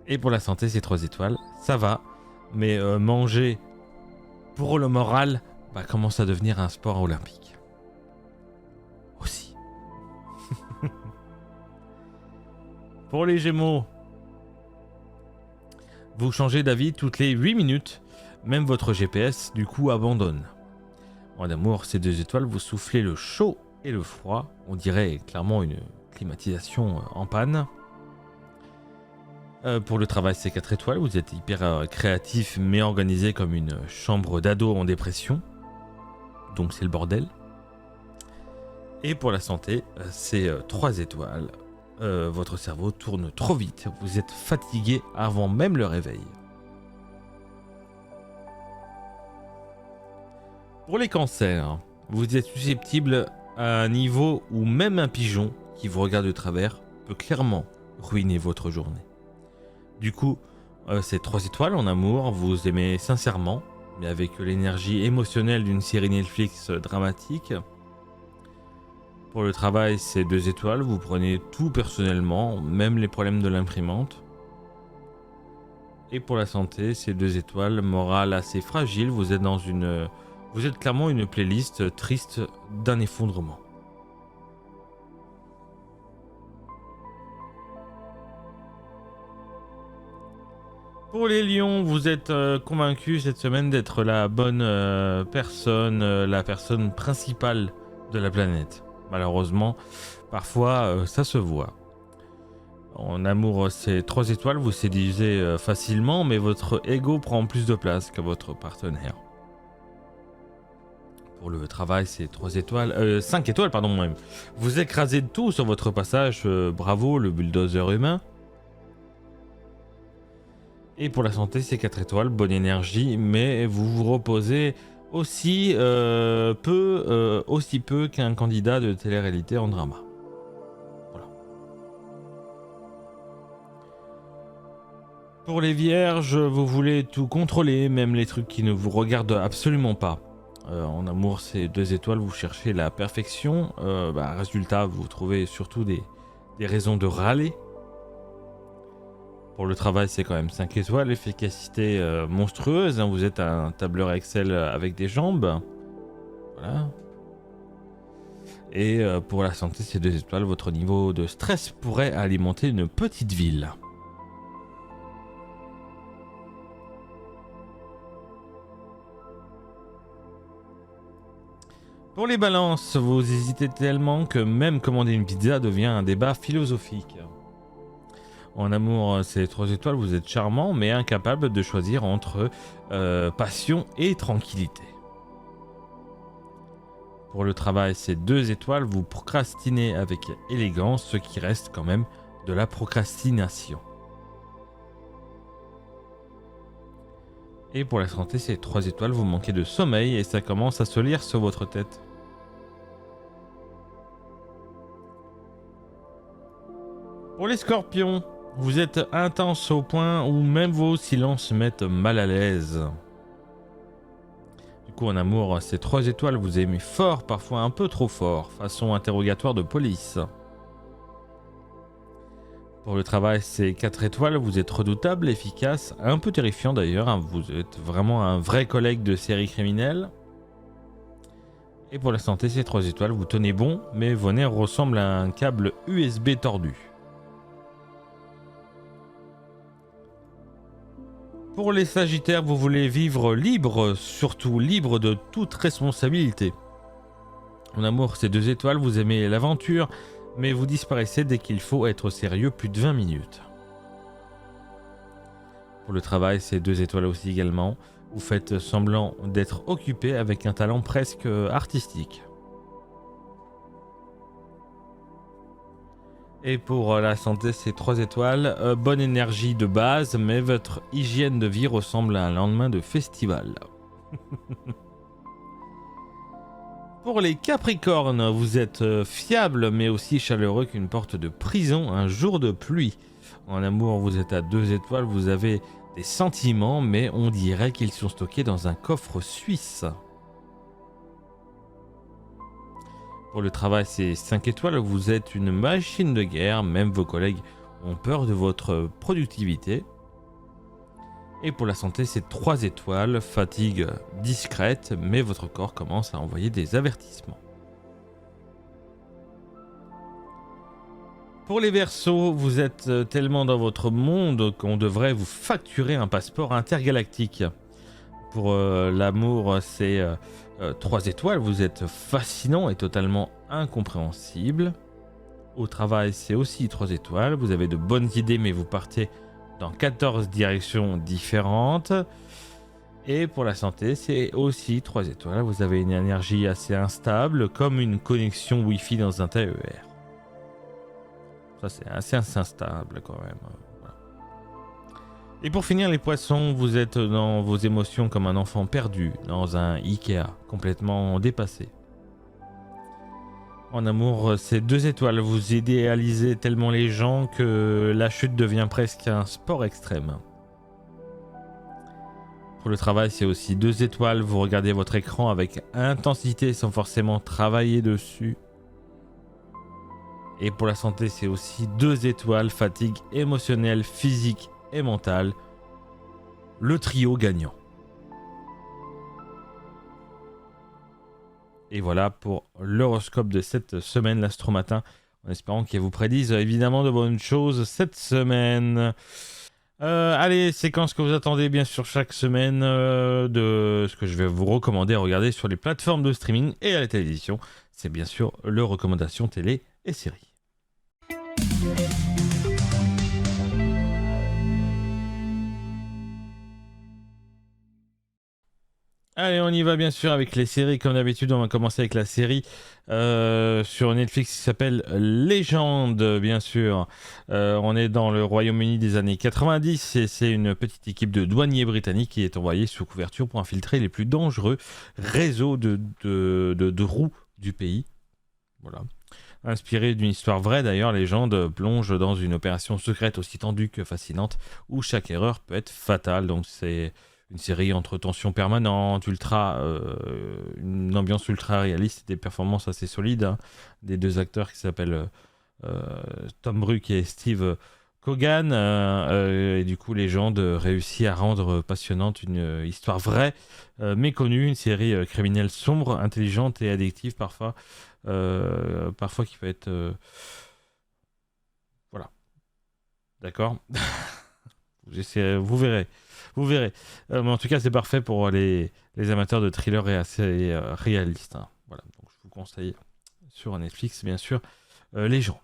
Et pour la santé, c'est 3 étoiles, ça va, mais manger pour le moral commence à devenir un sport olympique. Aussi. Pour les Gémeaux, vous changez d'avis toutes les 8 minutes, même votre GPS du coup abandonne. En amour, c'est 2 étoiles, vous soufflez le chaud et le froid, on dirait clairement une climatisation en panne. Pour le travail, c'est 4 étoiles, vous êtes hyper créatif mais organisé comme une chambre d'ado en dépression, donc c'est le bordel. Et pour la santé, c'est 3 étoiles. Votre cerveau tourne trop vite, vous êtes fatigué avant même le réveil. Pour les cancers, vous êtes susceptible à un niveau où même un pigeon qui vous regarde de travers peut clairement ruiner votre journée. Du coup, c'est 3 étoiles en amour, vous aimez sincèrement, mais avec l'énergie émotionnelle d'une série Netflix dramatique. Pour le travail, c'est 2 étoiles, vous prenez tout personnellement, même les problèmes de l'imprimante. Et pour la santé, c'est 2 étoiles, morale assez fragile, vous êtes clairement une playlist triste d'un effondrement. Pour les lions, vous êtes convaincu cette semaine d'être la bonne personne, la personne principale de la planète. Malheureusement, parfois ça se voit. En amour, c'est 3 étoiles, vous séduisez facilement, mais votre ego prend plus de place que votre partenaire. Pour le travail, c'est 3 étoiles, 5 étoiles, pardon, même. Vous écrasez tout sur votre passage, bravo, le bulldozer humain. Et pour la santé, c'est 4 étoiles, bonne énergie, mais vous vous reposez aussi peu qu'un candidat de télé-réalité en drama. Voilà. Pour les vierges, vous voulez tout contrôler, même les trucs qui ne vous regardent absolument pas. En amour, c'est 2 étoiles, vous cherchez la perfection. Résultat, vous trouvez surtout des raisons de râler. Pour le travail, c'est quand même 5 étoiles, efficacité monstrueuse, hein, vous êtes un tableur Excel avec des jambes. Voilà. Et pour la santé, c'est 2 étoiles, votre niveau de stress pourrait alimenter une petite ville. Pour les balances, vous hésitez tellement que même commander une pizza devient un débat philosophique. En amour, c'est 3 étoiles, vous êtes charmant, mais incapable de choisir entre passion et tranquillité. Pour le travail, c'est 2 étoiles, vous procrastinez avec élégance, ce qui reste quand même de la procrastination. Et pour la santé, c'est 3 étoiles, vous manquez de sommeil et ça commence à se lire sur votre tête. Pour les scorpions, vous êtes intense au point où même vos silences mettent mal à l'aise. Du coup, en amour, c'est 3 étoiles, vous aimez fort, parfois un peu trop fort, façon interrogatoire de police. Pour le travail, c'est 4 étoiles, vous êtes redoutable, efficace, un peu terrifiant d'ailleurs, hein, vous êtes vraiment un vrai collègue de série criminelle. Et pour la santé, c'est 3 étoiles, vous tenez bon, mais vos nerfs ressemblent à un câble USB tordu. Pour les sagittaires, vous voulez vivre libre, surtout libre de toute responsabilité. En amour, c'est 2 étoiles, vous aimez l'aventure, mais vous disparaissez dès qu'il faut être sérieux plus de 20 minutes. Pour le travail, c'est 2 étoiles aussi également. Vous faites semblant d'être occupé avec un talent presque artistique. Et pour la santé, c'est 3 étoiles. Bonne énergie de base, mais votre hygiène de vie ressemble à un lendemain de festival. Pour les Capricornes, vous êtes fiable, mais aussi chaleureux qu'une porte de prison un jour de pluie. En amour, vous êtes à 2 étoiles, vous avez des sentiments, mais on dirait qu'ils sont stockés dans un coffre suisse. Pour le travail, c'est 5 étoiles, vous êtes une machine de guerre, même vos collègues ont peur de votre productivité. Et pour la santé, c'est 3 étoiles, fatigue discrète, mais votre corps commence à envoyer des avertissements. Pour les Verseaux, vous êtes tellement dans votre monde qu'on devrait vous facturer un passeport intergalactique. Pour l'amour, c'est 3 étoiles, vous êtes fascinant et totalement incompréhensible. Au travail, c'est aussi 3 étoiles, vous avez de bonnes idées mais vous partez dans 14 directions différentes. Et pour la santé, c'est aussi 3 étoiles, vous avez une énergie assez instable, comme une connexion Wi-Fi dans un TER. Ça, c'est assez instable quand même. Voilà. Et pour finir, les poissons, vous êtes dans vos émotions comme un enfant perdu dans un Ikea, complètement dépassé. En amour, c'est 2 étoiles. Vous idéalisez tellement les gens que la chute devient presque un sport extrême. Pour le travail, c'est aussi 2 étoiles. Vous regardez votre écran avec intensité sans forcément travailler dessus. Et pour la santé, c'est aussi 2 étoiles. Fatigue émotionnelle, physique et mentale. Le trio gagnant. Et voilà pour l'horoscope de cette semaine, l'Astromatin, en espérant qu'il vous prédise évidemment de bonnes choses cette semaine. Allez, séquence que vous attendez bien sûr chaque semaine de ce que je vais vous recommander à regarder sur les plateformes de streaming et à la télévision. C'est bien sûr le recommandation télé et séries. Allez, on y va bien sûr avec les séries. Comme d'habitude, on va commencer avec la série sur Netflix qui s'appelle Légende, bien sûr. On est dans le Royaume-Uni des années 90 et c'est une petite équipe de douaniers britanniques qui est envoyée sous couverture pour infiltrer les plus dangereux réseaux de roues du pays. Voilà. Inspiré d'une histoire vraie d'ailleurs, Légende plonge dans une opération secrète aussi tendue que fascinante où chaque erreur peut être fatale. Donc c'est une série entre tension permanente, une ambiance ultra réaliste et des performances assez solides hein, des 2 acteurs qui s'appellent Tom Bruck et Steve Coogan. Et du coup, Légende réussit à rendre passionnante une histoire vraie, méconnue, une série criminelle sombre, intelligente et addictive parfois qui peut être... Voilà. D'accord. Vous verrez. Vous verrez. Mais en tout cas, c'est parfait pour les amateurs de thrillers et assez réalistes. Hein. Voilà. Donc, je vous conseille sur Netflix, bien sûr, Légende.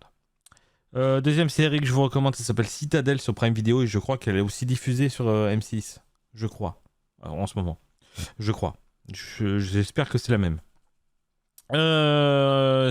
Deuxième série que je vous recommande, ça s'appelle Citadel sur Prime Video et je crois qu'elle est aussi diffusée sur M6. Je crois. En ce moment. Je crois. J'espère que c'est la même.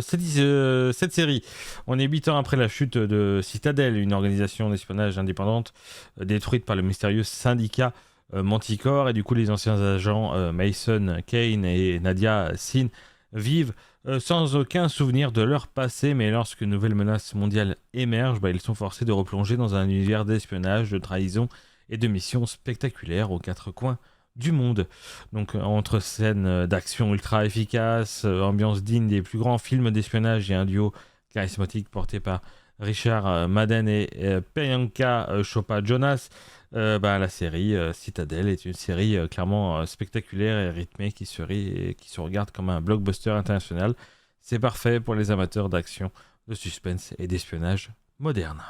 Cette série, on est 8 ans après la chute de Citadel, une organisation d'espionnage indépendante détruite par le mystérieux syndicat Manticore, et du coup les anciens agents Mason Kane et Nadia Sin vivent sans aucun souvenir de leur passé, mais lorsque une nouvelle menace mondiale émerge, ils sont forcés de replonger dans un univers d'espionnage, de trahison et de missions spectaculaires aux 4 coins du monde. Donc entre scènes d'action ultra efficaces, ambiance digne des plus grands films d'espionnage et un duo charismatique porté par Richard Madden et Priyanka Chopra Jonas, la série Citadel est une série clairement spectaculaire et rythmée qui se regarde comme un blockbuster international. C'est parfait pour les amateurs d'action, de suspense et d'espionnage moderne.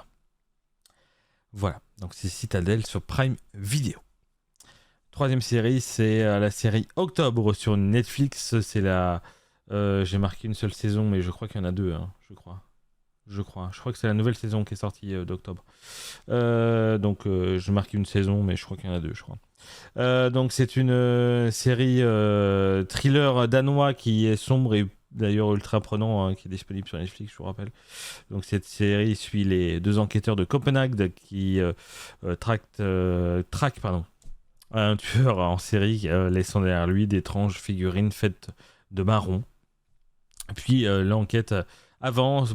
Voilà, donc c'est Citadel sur Prime Video. Troisième série, c'est la série Octobre sur Netflix. C'est j'ai marqué une seule saison, mais je crois qu'il y en a 2, hein, je crois que c'est la nouvelle saison qui est sortie d'octobre. Je marque une saison, mais je crois qu'il y en a 2, je crois. Donc c'est une série thriller danois qui est sombre et d'ailleurs ultra prenant, hein, qui est disponible sur Netflix, je vous rappelle. Donc cette série suit les 2 enquêteurs de Copenhague qui traquent un tueur en série laissant derrière lui d'étranges figurines faites de marron. Puis l'enquête avance,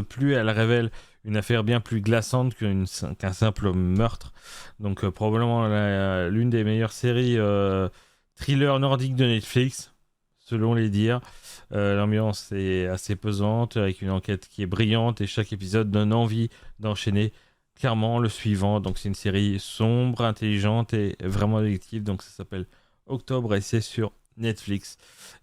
plus elle révèle une affaire bien plus glaçante qu'un simple meurtre. Donc probablement l'une des meilleures séries thriller nordiques de Netflix, selon les dires. L'ambiance est assez pesante, avec une enquête qui est brillante, et chaque épisode donne envie d'enchaîner clairement le suivant. Donc c'est une série sombre, intelligente et vraiment addictive. Donc ça s'appelle Octobre et c'est sur Netflix.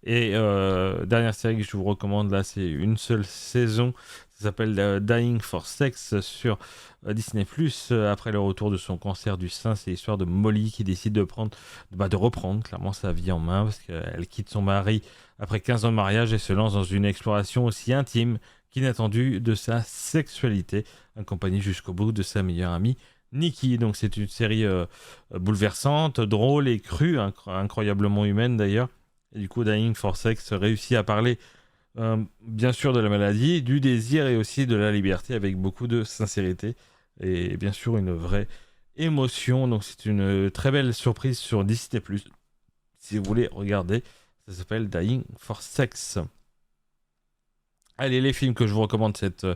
Et dernière série que je vous recommande là, c'est une seule saison. Ça s'appelle Dying for Sex sur Disney+. Après le retour de son cancer du sein, c'est l'histoire de Molly qui décide de reprendre clairement sa vie en main, parce qu'elle quitte son mari après 15 ans de mariage et se lance dans une exploration aussi intime qu'inattendue de sa sexualité, accompagnée jusqu'au bout de sa meilleure amie Nikki. Donc c'est une série bouleversante, drôle et crue, incroyablement humaine d'ailleurs. Et du coup, Dying for Sex réussit à parler bien sûr de la maladie, du désir et aussi de la liberté, avec beaucoup de sincérité et bien sûr une vraie émotion. Donc c'est une très belle surprise sur Disney+. Si vous voulez regarder, ça s'appelle Dying for Sex. Allez, les films que je vous recommande cette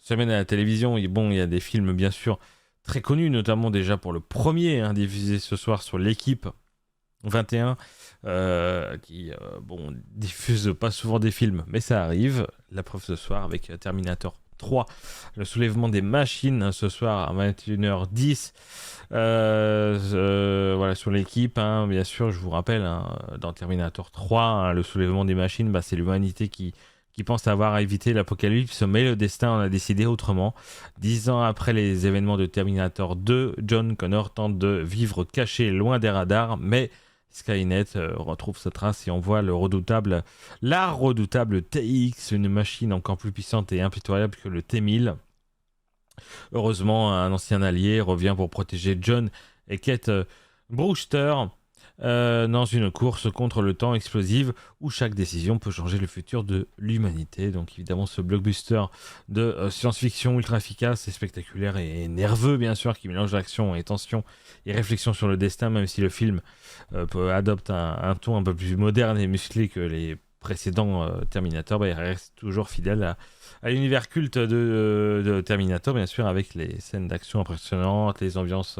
semaine à la télévision, il y a des films bien sûr très connus, notamment déjà pour le premier, diffusé ce soir sur l'équipe 21, qui diffuse pas souvent des films, mais ça arrive. La preuve ce soir avec Terminator 3, le soulèvement des machines, ce soir à 21h10. Voilà, sur l'équipe, bien sûr, je vous rappelle, dans Terminator 3, le soulèvement des machines, c'est l'humanité qui pense avoir évité l'apocalypse, mais le destin en a décidé autrement. 10 ans après les événements de Terminator 2, John Connor tente de vivre caché loin des radars, mais Skynet retrouve sa trace et envoie la redoutable TX, une machine encore plus puissante et impitoyable que le T-1000. Heureusement, un ancien allié revient pour protéger John et Kate Brewster dans une course contre le temps explosive où chaque décision peut changer le futur de l'humanité. Donc évidemment, ce blockbuster de science-fiction ultra efficace et spectaculaire et nerveux, bien sûr, qui mélange action et tension et réflexion sur le destin, même si le film adopte un ton un peu plus moderne et musclé que les précédents Terminator, il reste toujours fidèle à l'univers culte de Terminator, bien sûr, avec les scènes d'action impressionnantes, les ambiances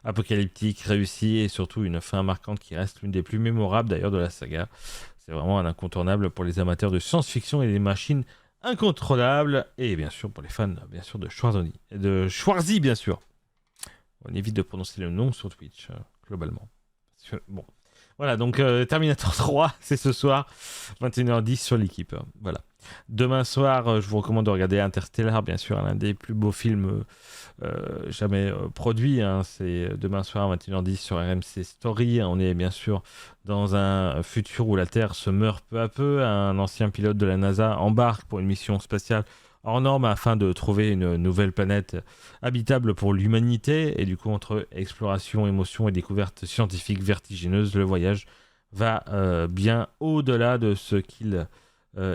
apocalyptiques réussies et surtout une fin marquante qui reste l'une des plus mémorables d'ailleurs de la saga. C'est vraiment un incontournable pour les amateurs de science-fiction et des machines incontrôlables, et bien sûr pour les fans bien sûr de Schwarzy, bien sûr. On évite de prononcer le nom sur Twitch, globalement. Bon. Voilà, donc Terminator 3, c'est ce soir, 21h10 sur l'équipe. Voilà. Demain soir, je vous recommande de regarder Interstellar, bien sûr, l'un des plus beaux films jamais produits. C'est demain soir, 21h10 sur RMC Story. On est bien sûr dans un futur où la Terre se meurt peu à peu. Un ancien pilote de la NASA embarque pour une mission spatiale hors norme afin de trouver une nouvelle planète habitable pour l'humanité. Et du coup, entre exploration, émotion et découverte scientifique vertigineuse, le voyage va bien au-delà de ce qu'il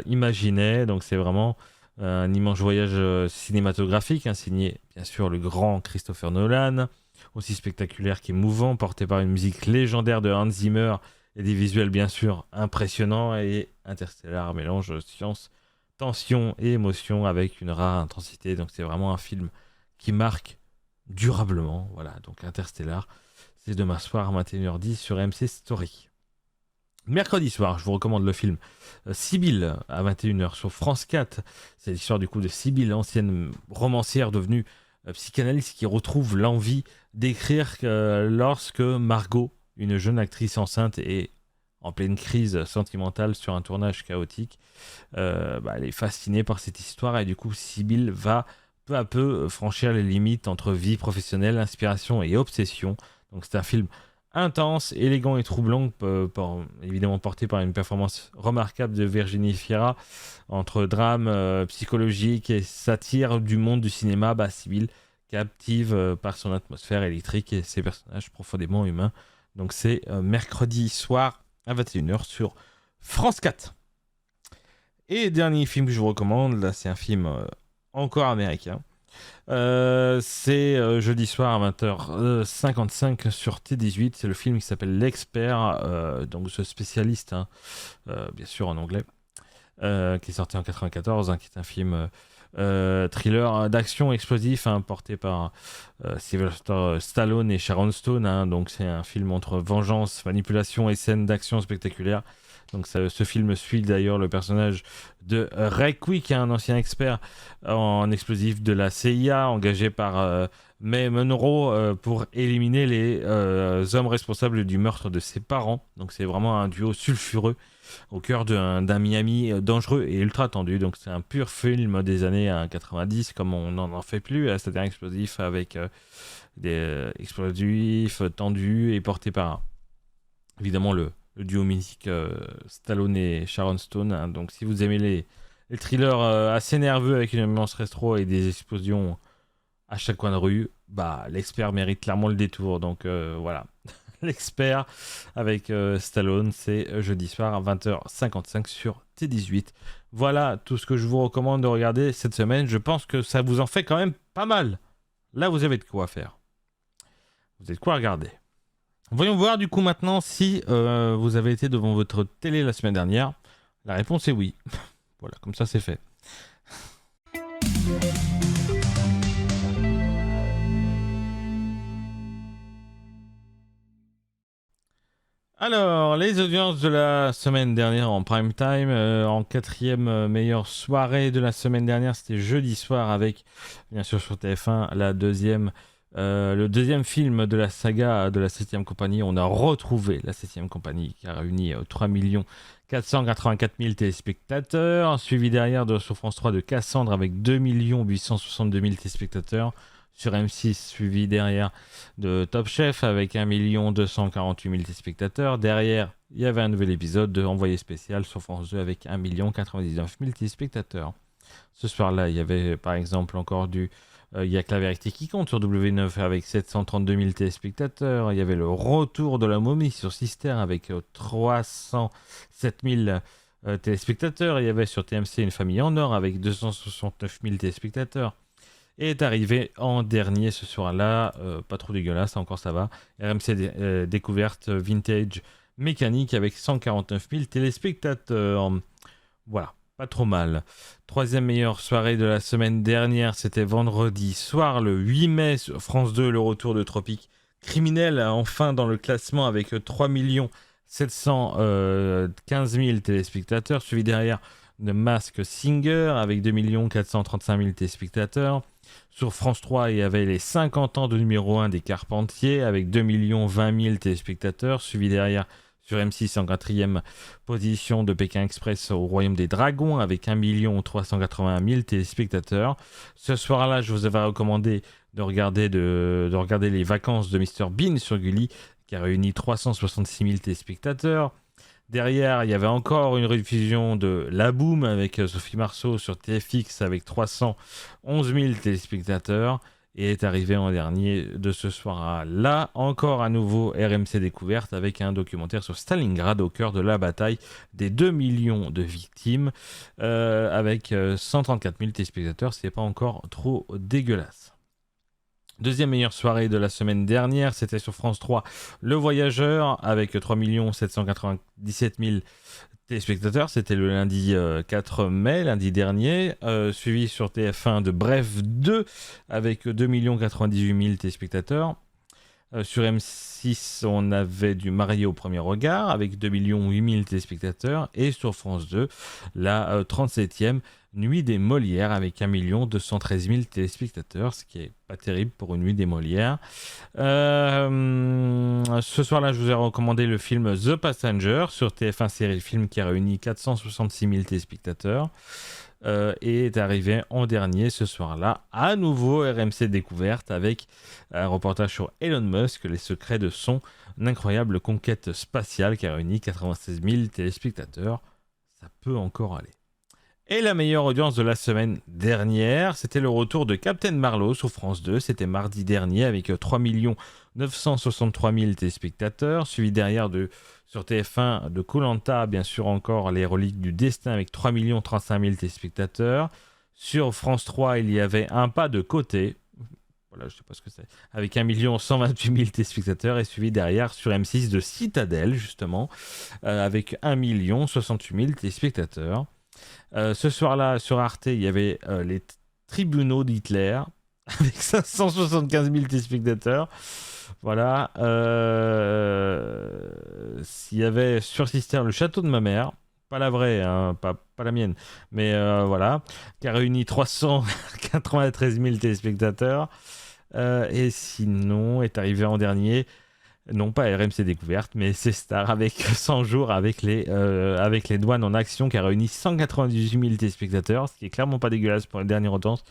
imaginait. Donc c'est vraiment un immense voyage cinématographique, signé bien sûr le grand Christopher Nolan, aussi spectaculaire qu'émouvant, porté par une musique légendaire de Hans Zimmer et des visuels bien sûr impressionnants. Et Interstellar mélange science, tension et émotion avec une rare intensité. Donc c'est vraiment un film qui marque durablement. Voilà, donc Interstellar, c'est demain soir à 21h10 sur MC Story. Mercredi soir, je vous recommande le film Sibylle à 21h sur France 4. C'est l'histoire du coup de Sibylle, ancienne romancière devenue psychanalyste, qui retrouve l'envie d'écrire lorsque Margot, une jeune actrice enceinte, est en pleine crise sentimentale sur un tournage chaotique. Elle est fascinée par cette histoire et du coup Sibylle va peu à peu franchir les limites entre vie professionnelle, inspiration et obsession. Donc c'est un film intense, élégant et troublant, évidemment porté par une performance remarquable de Virginie Fira. Entre drame psychologique et satire du monde du cinéma, Sibylle captive par son atmosphère électrique et ses personnages profondément humains. Donc c'est mercredi soir à 21h sur France 4. Et dernier film que je vous recommande, là c'est un film encore américain. C'est jeudi soir à 20h55 sur T18. C'est le film qui s'appelle L'Expert, donc ce spécialiste, bien sûr en anglais, qui est sorti en 94, qui est un film thriller d'action explosif, porté par Sylvester Stallone et Sharon Stone. Donc c'est un film entre vengeance, manipulation et scènes d'action spectaculaires. Donc ce film suit d'ailleurs le personnage de Ray Quick, un ancien expert en explosifs de la CIA, engagé par May Monroe pour éliminer les hommes responsables du meurtre de ses parents. Donc c'est vraiment un duo sulfureux au cœur d'un Miami dangereux et ultra tendu. Donc c'est un pur film des années 90, comme on n'en fait plus, c'est-à-dire explosif avec des explosifs tendus et portés par évidemment le duo mythique Stallone et Sharon Stone. Hein. Donc si vous aimez les thrillers assez nerveux avec une ambiance rétro et des explosions à chaque coin de rue, bah l'expert mérite clairement le détour. Donc voilà. L'expert avec Stallone, c'est jeudi soir à 20h55 sur T18. Voilà tout ce que je vous recommande de regarder cette semaine. Je pense que ça vous en fait quand même pas mal. Là, vous avez de quoi faire. Vous avez de quoi regarder. Voyons voir du coup maintenant si vous avez été devant votre télé la semaine dernière. La réponse est oui. Voilà, comme ça c'est fait. Alors, les audiences de la semaine dernière en prime time, en quatrième meilleure soirée de la semaine dernière, c'était jeudi soir avec, bien sûr sur TF1, le deuxième film de la saga de la 7ème compagnie. On a retrouvé la 7ème compagnie qui a réuni 3 484 000 téléspectateurs, suivi derrière sur France 3 de Cassandre avec 2 862 000 téléspectateurs. Sur M6, suivi derrière de Top Chef avec 1 248 000 téléspectateurs. Derrière, il y avait un nouvel épisode de Envoyé spécial sur France 2 avec 1 99 000 téléspectateurs. Ce soir-là, il y avait par exemple encore il y a que la vérité qui compte sur W9 avec 732 000 téléspectateurs. Il y avait le retour de la momie sur Sister avec 307 000 téléspectateurs. Il y avait sur TMC Une famille en or avec 269 000 téléspectateurs. Et est arrivé en dernier ce soir-là, pas trop dégueulasse, encore ça va, RMC Découverte Vintage Mécanique avec 149 000 téléspectateurs. Voilà, pas trop mal. Troisième meilleure soirée de la semaine dernière, c'était vendredi soir, le 8 mai, sur France 2, le retour de Tropique Criminel, enfin dans le classement avec 3 715 000 téléspectateurs, suivi derrière de Mask Singer avec 2 435 000 téléspectateurs. Sur France 3, il y avait les 50 ans de numéro 1 des Carpentiers avec 2 020 000 téléspectateurs, suivi derrière sur M6 en 4e position de Pékin Express au Royaume des Dragons avec 1 381 000 téléspectateurs. Ce soir-là, je vous avais recommandé de regarder les vacances de Mr Bean sur Gulli qui a réuni 366 000 téléspectateurs. Derrière, il y avait encore une rediffusion de La Boum avec Sophie Marceau sur TFX avec 311 000 téléspectateurs. Et est arrivé en dernier de ce soir-là, encore à nouveau RMC Découverte avec un documentaire sur Stalingrad au cœur de la bataille des 2 millions de victimes avec 134 000 téléspectateurs. C'est pas encore trop dégueulasse. Deuxième meilleure soirée de la semaine dernière, c'était sur France 3, Le Voyageur, avec 3 797 000 téléspectateurs. C'était le lundi 4 mai, lundi dernier, suivi sur TF1 de Bref 2, avec 2 098 000 téléspectateurs. Sur M6, on avait du Marié au premier regard, avec 2 8 000 téléspectateurs. Et sur France 2, la 37e Nuit des Molières avec 1 213 000 téléspectateurs, ce qui est pas terrible pour une Nuit des Molières. Ce soir-là, je vous ai recommandé le film The Passenger sur TF1 Série Film qui a réuni 466 000 téléspectateurs et est arrivé en dernier ce soir-là. À nouveau RMC Découverte avec un reportage sur Elon Musk, les secrets de son incroyable conquête spatiale qui a réuni 96 000 téléspectateurs. Ça peut encore aller. Et la meilleure audience de la semaine dernière, c'était le retour de Captain Marlowe sur France 2. C'était mardi dernier avec 3 963 000 téléspectateurs. Suivi derrière sur TF1 de Koh-Lanta, bien sûr encore les reliques du destin avec 3 035 000 téléspectateurs. Sur France 3, il y avait Un pas de côté. Voilà, je sais pas ce que c'est. Avec 1 128 000 téléspectateurs. Et suivi derrière sur M6 de Citadelle, justement, avec 1 068 000 téléspectateurs. Ce soir-là, sur Arte, il y avait les tribunaux d'Hitler avec 575 000 téléspectateurs. Voilà. S'il y avait sur Sister le château de ma mère, pas la vraie, hein, pas la mienne, mais voilà, qui a réuni 393 000 téléspectateurs. Et sinon, est arrivé en dernier, non pas RMC Découverte, mais C'est Star avec 100 jours avec les douanes en action, qui a réuni 198 000 téléspectateurs, ce qui est clairement pas dégueulasse pour les dernières audiences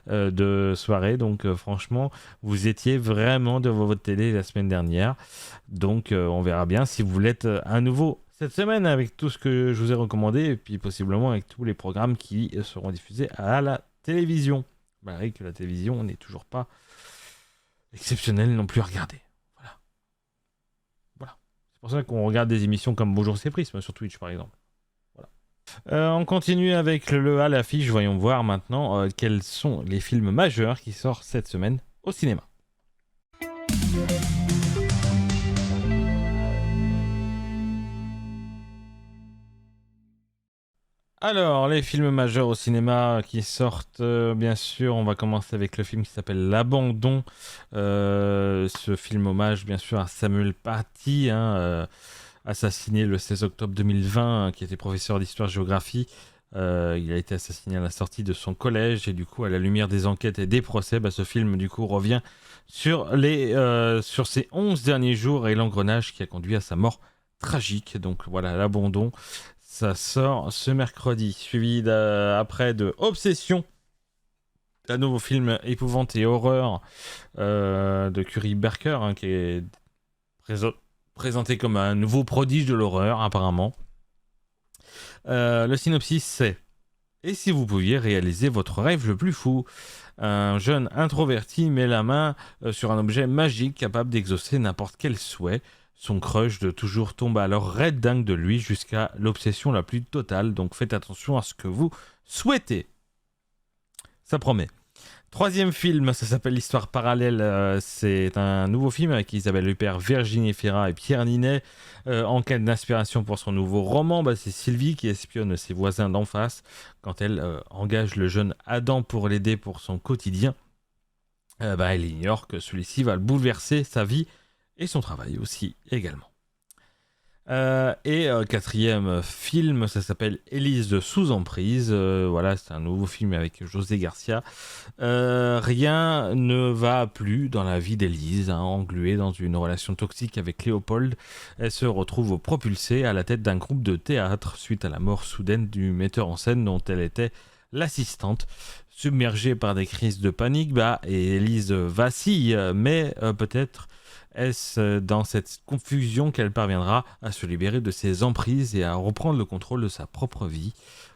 de soirée. Donc franchement, vous étiez vraiment devant votre télé la semaine dernière. Donc on verra bien si vous l'êtes à nouveau cette semaine avec tout ce que je vous ai recommandé, et puis possiblement avec tous les programmes qui seront diffusés à la télévision. Malgré que la télévision n'est toujours pas exceptionnelle non plus à regarder. C'est pour ça qu'on regarde des émissions comme Bonjour c'est Prisme sur Twitch par exemple. Voilà. On continue avec le à l'affiche. Voyons voir maintenant quels sont les films majeurs qui sortent cette semaine au cinéma. Alors, les films majeurs au cinéma qui sortent, bien sûr, on va commencer avec le film qui s'appelle L'Abandon. Ce film hommage, bien sûr, à Samuel Paty, assassiné le 16 octobre 2020, qui était professeur d'histoire-géographie. Il a été assassiné à la sortie de son collège, et du coup, à la lumière des enquêtes et des procès, ce film, du coup, revient sur ses 11 derniers jours et l'engrenage qui a conduit à sa mort tragique. Donc voilà, L'Abandon. Ça sort ce mercredi, suivi après de Obsession, un nouveau film épouvante et horreur de Curry Barker, qui est présenté comme un nouveau prodige de l'horreur, apparemment. Le synopsis, c'est: et si vous pouviez réaliser votre rêve le plus fou? Un jeune introverti met la main sur un objet magique capable d'exaucer n'importe quel souhait. Son crush de toujours tombe alors raide dingue de lui jusqu'à l'obsession la plus totale. Donc faites attention à ce que vous souhaitez. Ça promet. Troisième film, ça s'appelle L'Histoire parallèle. C'est un nouveau film avec Isabelle Huppert, Virginie Fira et Pierre Ninet. En quête d'inspiration pour son nouveau roman, c'est Sylvie qui espionne ses voisins d'en face quand elle engage le jeune Adam pour l'aider pour son quotidien. Elle ignore que celui-ci va bouleverser sa vie et son travail aussi également. Quatrième film, ça s'appelle Élise sous emprise. Voilà, c'est un nouveau film avec José Garcia. Rien ne va plus dans la vie d'Élise, engluée dans une relation toxique avec Léopold. Elle se retrouve propulsée à la tête d'un groupe de théâtre suite à la mort soudaine du metteur en scène dont elle était l'assistante. Submergée par des crises de panique, Élise vacille, mais peut-être est-ce dans cette confusion qu'elle parviendra à se libérer de ses emprises et à reprendre le contrôle de sa propre vie.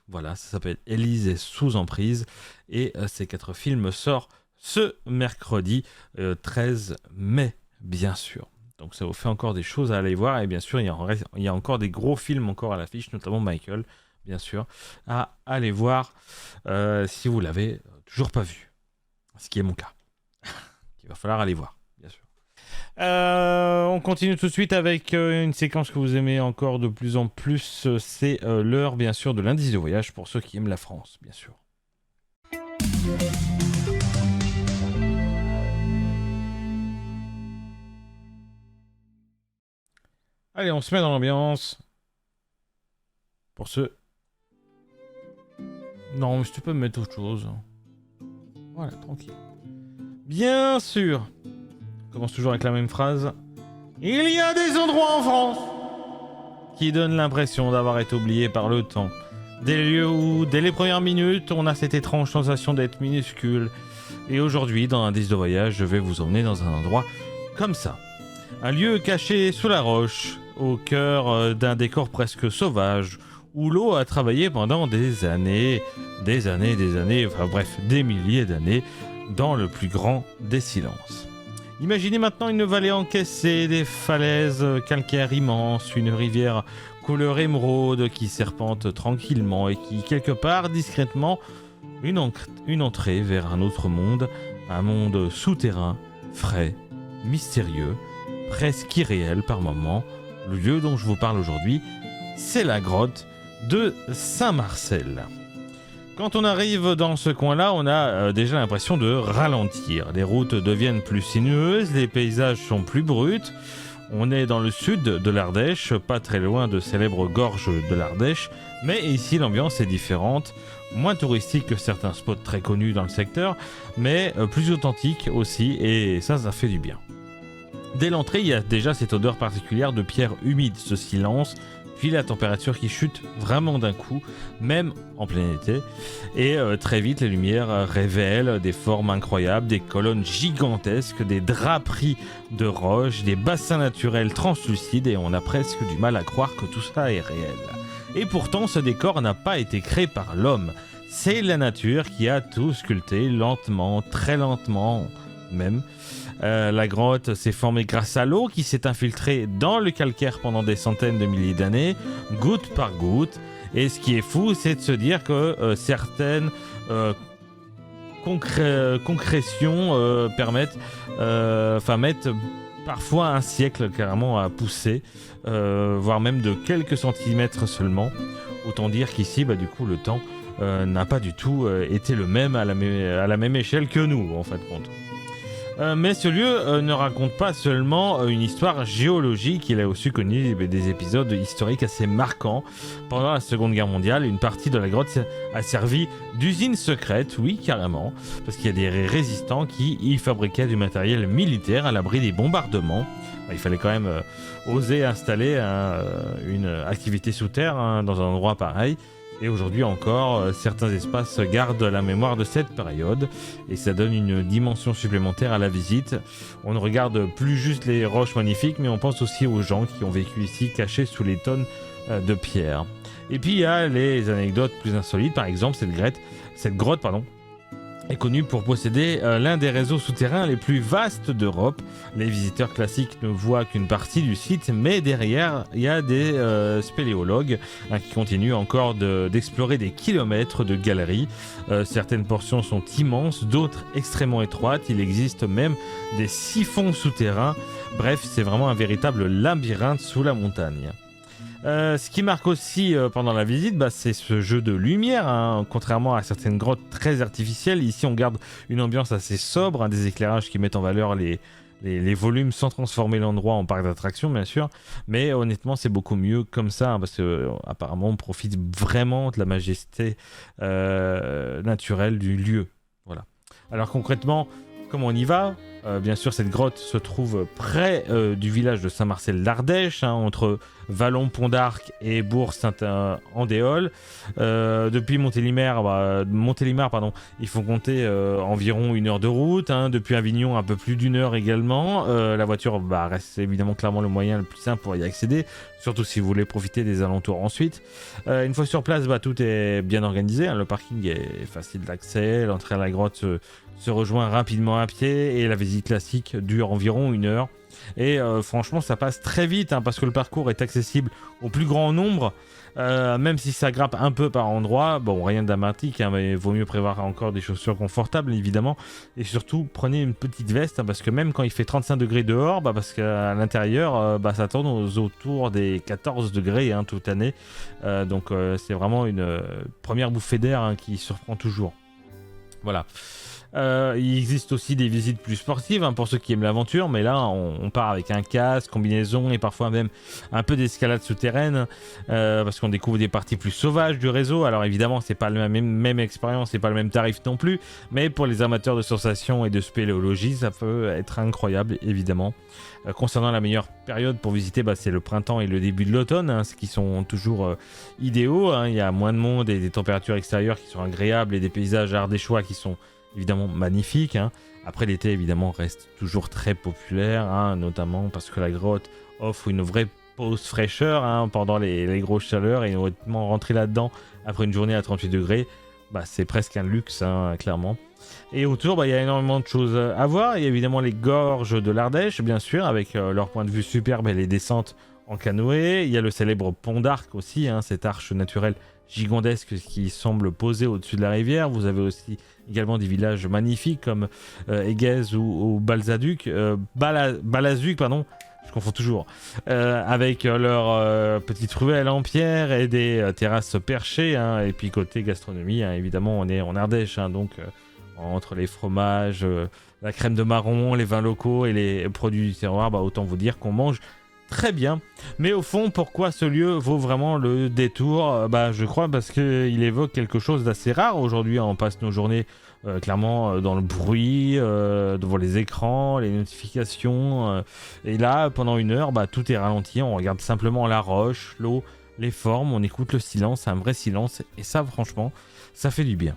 Voilà, ça s'appelle Élise est sous emprise, et ces 4 films sortent ce mercredi 13 mai, bien sûr. Donc ça vous fait encore des choses à aller voir, et bien sûr il y a encore des gros films encore à l'affiche, notamment Michael, bien sûr, à aller voir si vous l'avez toujours pas vu, ce qui est mon cas. Il va falloir aller voir. On continue tout de suite avec une séquence que vous aimez encore de plus en plus. C'est l'heure, bien sûr, de l'indice de voyage pour ceux qui aiment la France, bien sûr. Allez, on se met dans l'ambiance. Pour ceux... Non, mais tu peux me mettre autre chose. Voilà, tranquille. Bien sûr. On commence toujours avec la même phrase. Il y a des endroits en France qui donnent l'impression d'avoir été oubliés par le temps. Des lieux où, dès les premières minutes, on a cette étrange sensation d'être minuscule. Et aujourd'hui, dans Indice de voyage, je vais vous emmener dans un endroit comme ça. Un lieu caché sous la roche, au cœur d'un décor presque sauvage, où l'eau a travaillé pendant des années, enfin bref, des milliers d'années, dans le plus grand des silences. Imaginez maintenant une vallée encaissée, des falaises calcaires immenses, une rivière couleur émeraude qui serpente tranquillement et qui, quelque part, discrètement, une entrée vers un autre monde, un monde souterrain, frais, mystérieux, presque irréel par moments. Le lieu dont je vous parle aujourd'hui, c'est la grotte de Saint-Marcel. Quand on arrive dans ce coin-là, on a déjà l'impression de ralentir. Les routes deviennent plus sinueuses, les paysages sont plus bruts. On est dans le sud de l'Ardèche, pas très loin de célèbres gorges de l'Ardèche, mais ici l'ambiance est différente, moins touristique que certains spots très connus dans le secteur, mais plus authentique aussi, et ça fait du bien. Dès l'entrée, il y a déjà cette odeur particulière de pierre humide, ce silence, puis la température qui chute vraiment d'un coup, même en plein été. Et très vite, les lumières révèlent des formes incroyables, des colonnes gigantesques, des draperies de roches, des bassins naturels translucides, et on a presque du mal à croire que tout ça est réel. Et pourtant, ce décor n'a pas été créé par l'homme. C'est la nature qui a tout sculpté lentement, très lentement même. La grotte s'est formée grâce à l'eau qui s'est infiltrée dans le calcaire pendant des centaines de milliers d'années, goutte par goutte. Et ce qui est fou, c'est de se dire que certaines concrétions mettent parfois un siècle carrément à pousser, voire même de quelques centimètres seulement. Autant dire qu'ici, du coup, le temps n'a pas du tout été le même à la même échelle que nous, en fin de compte. Mais ce lieu ne raconte pas seulement une histoire géologique, il a aussi connu des épisodes historiques assez marquants. Pendant la Seconde Guerre mondiale, une partie de la grotte a servi d'usine secrète, oui carrément, parce qu'il y a des résistants qui y fabriquaient du matériel militaire à l'abri des bombardements. Il fallait quand même oser installer une activité sous terre dans un endroit pareil. Et aujourd'hui encore, certains espaces gardent la mémoire de cette période et ça donne une dimension supplémentaire à la visite. On ne regarde plus juste les roches magnifiques, mais on pense aussi aux gens qui ont vécu ici cachés sous les tonnes de pierres. Et puis il y a les anecdotes plus insolites, par exemple cette grotte est connue pour posséder l'un des réseaux souterrains les plus vastes d'Europe. Les visiteurs classiques ne voient qu'une partie du site, mais derrière, il y a des spéléologues qui continuent encore d'explorer des kilomètres de galeries. Certaines portions sont immenses, d'autres extrêmement étroites. Il existe même des siphons souterrains. Bref, c'est vraiment un véritable labyrinthe sous la montagne. Ce qui marque aussi pendant la visite, c'est ce jeu de lumière, contrairement à certaines grottes très artificielles. Ici, on garde une ambiance assez sobre, des éclairages qui mettent en valeur les volumes sans transformer l'endroit en parc d'attractions, bien sûr. Mais honnêtement, c'est beaucoup mieux comme ça, parce que apparemment, on profite vraiment de la majesté naturelle du lieu. Voilà. Alors concrètement, comment on y va ? Bien sûr, cette grotte se trouve près du village de Saint-Marcel d'Ardèche, entre Vallon, Pont d'Arc et Bourg-Saint-Andéol. Depuis Montélimar, il faut compter environ 1 heure de route. Depuis Avignon, un peu plus d'1 heure également. La voiture reste évidemment clairement le moyen le plus simple pour y accéder, surtout si vous voulez profiter des alentours ensuite. Une fois sur place, tout est bien organisé. Le parking est facile d'accès. L'entrée à la grotte se rejoint rapidement à pied et la visite classique dure environ 1 heure. Et franchement, ça passe très vite parce que le parcours est accessible au plus grand nombre, même si ça grimpe un peu par endroits. Bon, rien de dramatique, mais il vaut mieux prévoir encore des chaussures confortables évidemment. Et surtout, prenez une petite veste parce que même quand il fait 35 degrés dehors, parce qu'à l'intérieur, ça tourne aux autour des 14 degrés toute l'année. Donc c'est vraiment une première bouffée d'air qui surprend toujours. Voilà. Il existe aussi des visites plus sportives pour ceux qui aiment l'aventure, mais là on part avec un casque, combinaison et parfois même un peu d'escalade souterraine parce qu'on découvre des parties plus sauvages du réseau. Alors évidemment c'est pas la même expérience, c'est pas le même tarif non plus, mais pour les amateurs de sensations et de spéléologie ça peut être incroyable évidemment. Concernant la meilleure période pour visiter, c'est le printemps et le début de l'automne, ce qui sont toujours idéaux. Il y a moins de monde et des températures extérieures qui sont agréables et des paysages ardéchois qui sont évidemment magnifique. Après l'été évidemment reste toujours très populaire, notamment parce que la grotte offre une vraie pause fraîcheur pendant les grosses chaleurs, et honnêtement rentrer là-dedans après une journée à 38 degrés, c'est presque un luxe clairement. Et autour il y a énormément de choses à voir. Il y a évidemment les gorges de l'Ardèche bien sûr, avec leur point de vue superbe et les descentes en canoë. Il y a le célèbre pont d'Arc aussi, cette arche naturelle gigantesque qui semble posée au-dessus de la rivière. Vous avez aussi également des villages magnifiques comme Éguez ou Balzaduc, Balazuc, pardon. Je je confonds toujours, avec leur petite ruelle en pierre et des terrasses perchées, hein, et puis côté gastronomie, hein, évidemment on est en Ardèche, hein, donc entre les fromages, la crème de marron, les vins locaux et les produits du terroir, bah, autant vous dire qu'on mange très bien. Mais au fond, pourquoi ce lieu vaut vraiment le détour? Bah, je crois parce qu'il évoque quelque chose d'assez rare aujourd'hui. On passe nos journées clairement dans le bruit, devant les écrans, les notifications. Et là, pendant 1 heure, bah, tout est ralenti. On regarde simplement la roche, l'eau, les formes. On écoute le silence, un vrai silence. Et ça, franchement, ça fait du bien.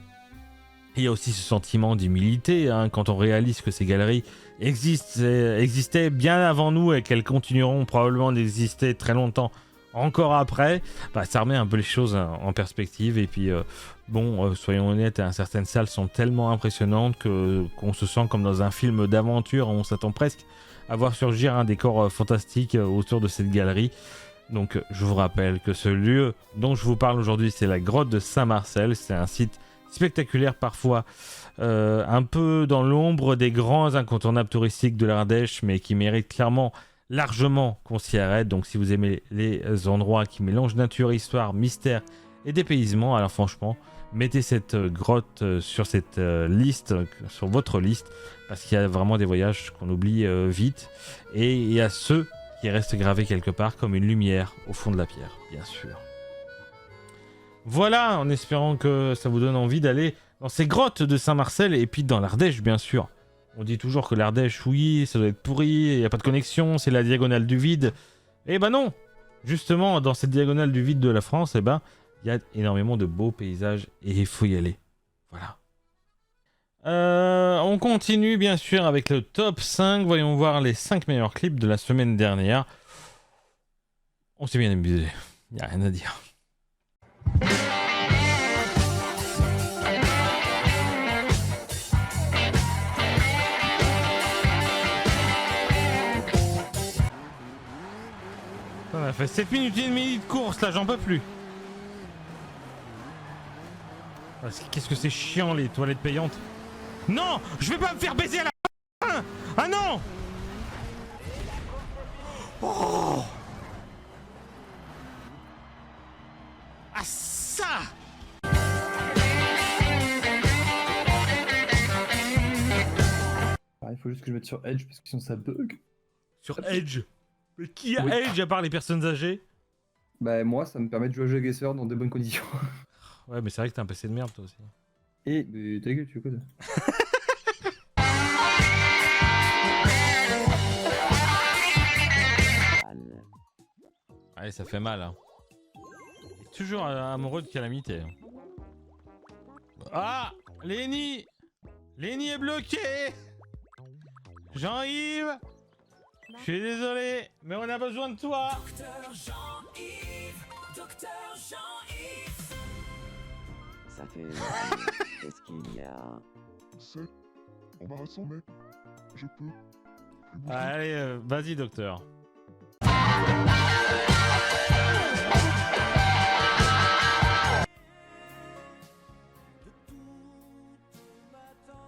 Il y a aussi ce sentiment d'humilité, hein, quand on réalise que ces galeries existaient bien avant nous et qu'elles continueront probablement d'exister très longtemps encore après. Bah, ça remet un peu les choses en perspective. Et puis, soyons honnêtes, hein, certaines salles sont tellement impressionnantes qu'on se sent comme dans un film d'aventure. On s'attend presque à voir surgir un décor fantastique autour de cette galerie. Donc, je vous rappelle que ce lieu dont je vous parle aujourd'hui, c'est la grotte de Saint-Marcel. C'est un site spectaculaire, parfois un peu dans l'ombre des grands incontournables touristiques de l'Ardèche, mais qui mérite clairement largement qu'on s'y arrête. Donc si vous aimez les endroits qui mélangent nature, histoire, mystère et dépaysement, alors franchement, mettez cette grotte sur cette liste, sur votre liste, parce qu'il y a vraiment des voyages qu'on oublie vite, et il y a ceux qui restent gravés quelque part comme une lumière au fond de la pierre, bien sûr. Voilà, en espérant que ça vous donne envie d'aller dans ces grottes de Saint-Marcel et puis dans l'Ardèche, bien sûr. On dit toujours que l'Ardèche, oui, ça doit être pourri, il n'y a pas de connexion, c'est la diagonale du vide. Eh ben non! Justement, dans cette diagonale du vide de la France, eh ben, il y a énormément de beaux paysages et il faut y aller. Voilà. On continue, bien sûr, avec le top 5. Voyons voir les 5 meilleurs clips de la semaine dernière. On s'est bien amusé, il n'y a rien à dire. On a fait 7 minutes et demie de course là, j'en peux plus. Qu'est-ce que c'est chiant les toilettes payantes. Non, je vais pas me faire baiser à la fin. Ah non. Oh. Ah ça. Il faut juste que je mette sur Edge parce que sinon ça bug. Sur Edge? Mais qui a Edge à part les personnes âgées? Bah moi ça me permet de jouer à GeoGuessr dans de bonnes conditions. Ouais mais c'est vrai que t'as un PC de merde toi aussi. Et mais ta gueule, tu veux quoi Allez ça fait mal hein. Toujours amoureux de Calamité. Ah, Lenny est bloqué. Jean-Yves, je suis désolé, mais on a besoin de toi. Docteur Jean-Yves. Ça fait... Qu'est-ce qu'il y a? C'est... embarrassant, mais... je peux... Allez, vas-y, docteur.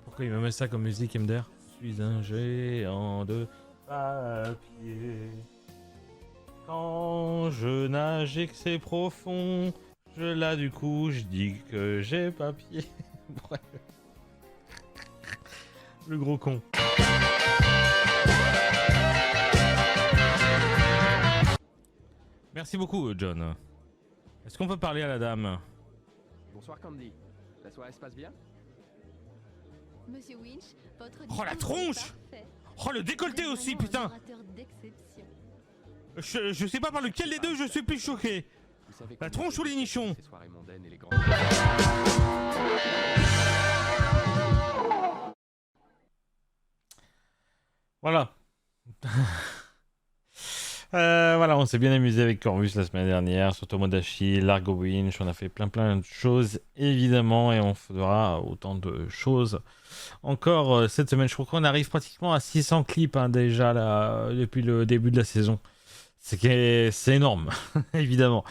Pourquoi il me met ça comme musique, MDR? Je suis un géant de papier. Quand je nage et que c'est profond, là du coup je dis que j'ai papier. Bref. Le gros con. Merci beaucoup, John. Est-ce qu'on peut parler à la dame? Bonsoir Candy. La soirée se passe bien? Monsieur Winch, votre Oh la tronche! Oh le décolleté aussi, putain! Je sais pas par lequel des deux je suis plus choqué. La tronche ou les nichons? Ces soirées mondaines et les grandes... Voilà. Voilà, on s'est bien amusé avec Corvus la semaine dernière, sur Tomodachi, Largo Winch, on a fait plein de choses évidemment et on fera autant de choses encore cette semaine. Je crois qu'on arrive pratiquement à 600 clips hein, déjà là, depuis le début de la saison. C'est énorme, évidemment,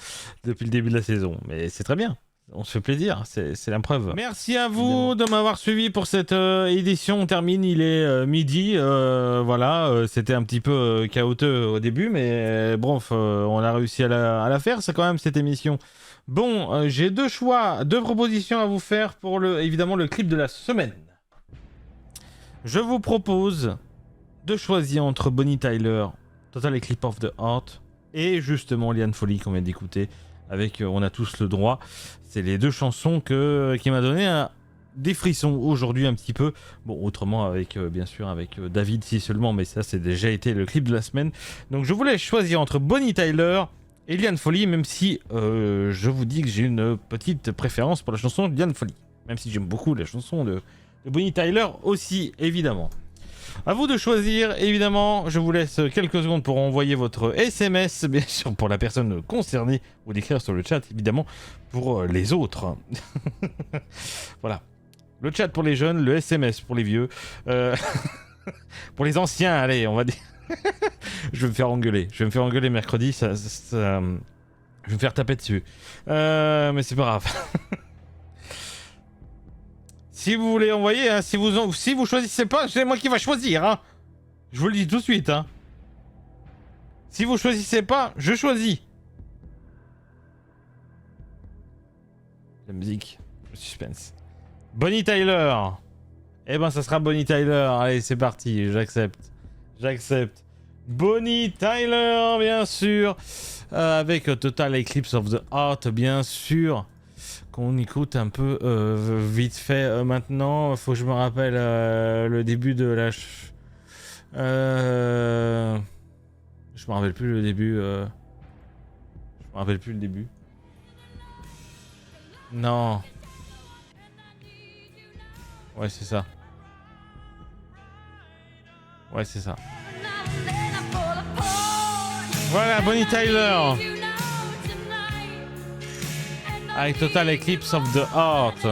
depuis le début de la saison, mais c'est très bien. On se fait plaisir, c'est la preuve. Merci à vous de m'avoir suivi pour cette édition. On termine, il est midi. Voilà, c'était un petit peu chaotique au début, mais bref, on a réussi à la faire, c'est quand même cette émission. Bon, j'ai deux propositions à vous faire pour évidemment le clip de la semaine. Je vous propose de choisir entre Bonnie Tyler, Total Eclipse of the Heart, et justement Liane Folly qu'on vient d'écouter avec On a tous le droit. C'est les deux chansons qui m'a donné des frissons aujourd'hui un petit peu. Bon, autrement avec bien sûr avec David si seulement, mais ça c'est déjà été le clip de la semaine. Donc je voulais choisir entre Bonnie Tyler et Liane Folly, même si je vous dis que j'ai une petite préférence pour la chanson de Liane Folly. Même si j'aime beaucoup la chanson de Bonnie Tyler aussi, évidemment. À vous de choisir, évidemment. Je vous laisse quelques secondes pour envoyer votre SMS, bien sûr, pour la personne concernée, ou d'écrire sur le chat, évidemment, pour les autres. Voilà. Le chat pour les jeunes, le SMS pour les vieux. Pour les anciens, allez, on va dire. Je vais me faire engueuler. Je vais me faire engueuler mercredi, je vais me faire taper dessus. Mais c'est pas grave. Si vous voulez envoyer, hein, si vous choisissez pas, c'est moi qui va choisir. Hein. Je vous le dis tout de suite. Hein. Si vous choisissez pas, je choisis. La musique, le suspense. Bonnie Tyler. Eh ben, ça sera Bonnie Tyler. Allez, c'est parti. J'accepte. Bonnie Tyler, bien sûr. Avec Total Eclipse of the Heart, bien sûr. Qu'on écoute un peu vite fait maintenant. Faut que je me rappelle le début de la... Je me rappelle plus le début. Je me rappelle plus le début. Non. Ouais, c'est ça. Ouais, c'est ça. Voilà, Bonnie Tyler. Avec Total Eclipse of the Heart.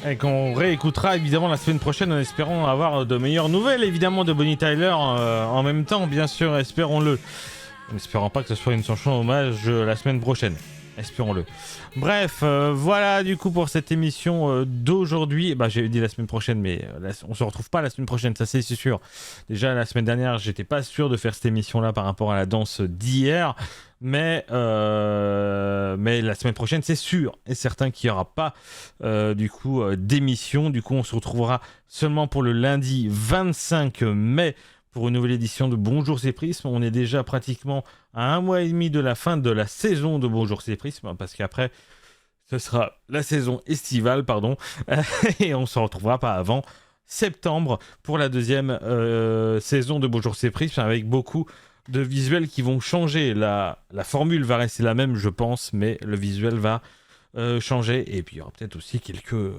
Et qu'on réécoutera évidemment la semaine prochaine en espérant avoir de meilleures nouvelles évidemment de Bonnie Tyler en même temps, bien sûr, espérons-le. En espérant pas que ce soit une chanson hommage la semaine prochaine. Espérons-le. Bref, voilà du coup pour cette émission d'aujourd'hui. Bah, j'ai dit la semaine prochaine, mais on se retrouve pas la semaine prochaine, ça c'est sûr. Déjà la semaine dernière, j'étais pas sûr de faire cette émission-là par rapport à la danse d'hier. Mais la semaine prochaine, c'est sûr et certain qu'il n'y aura pas d'émission. Du coup, on se retrouvera seulement pour le lundi 25 mai pour une nouvelle édition de Bonjour c'est Prisme. On est déjà pratiquement à 1 mois et demi de la fin de la saison de Bonjour c'est Prisme, parce qu'après, ce sera la saison estivale, pardon, et on ne se retrouvera pas avant septembre pour la deuxième saison de Bonjour c'est Prisme, avec beaucoup de visuels qui vont changer. La formule va rester la même, je pense, mais le visuel va changer. Et puis, il y aura peut-être aussi quelques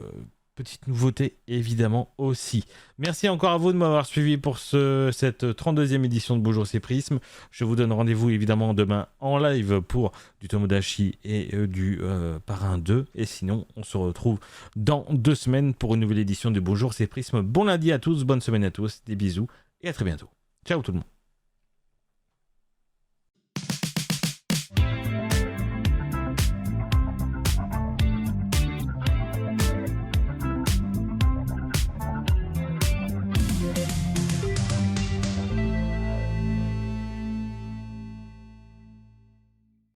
petites nouveautés, évidemment, aussi. Merci encore à vous de m'avoir suivi pour cette 32e édition de Bonjour c'est Prisme. Je vous donne rendez-vous, évidemment, demain en live pour du Tomodachi et du Parrain 2. Et sinon, on se retrouve dans 2 semaines pour une nouvelle édition de Bonjour c'est Prisme. Bon lundi à tous, bonne semaine à tous, des bisous et à très bientôt. Ciao tout le monde.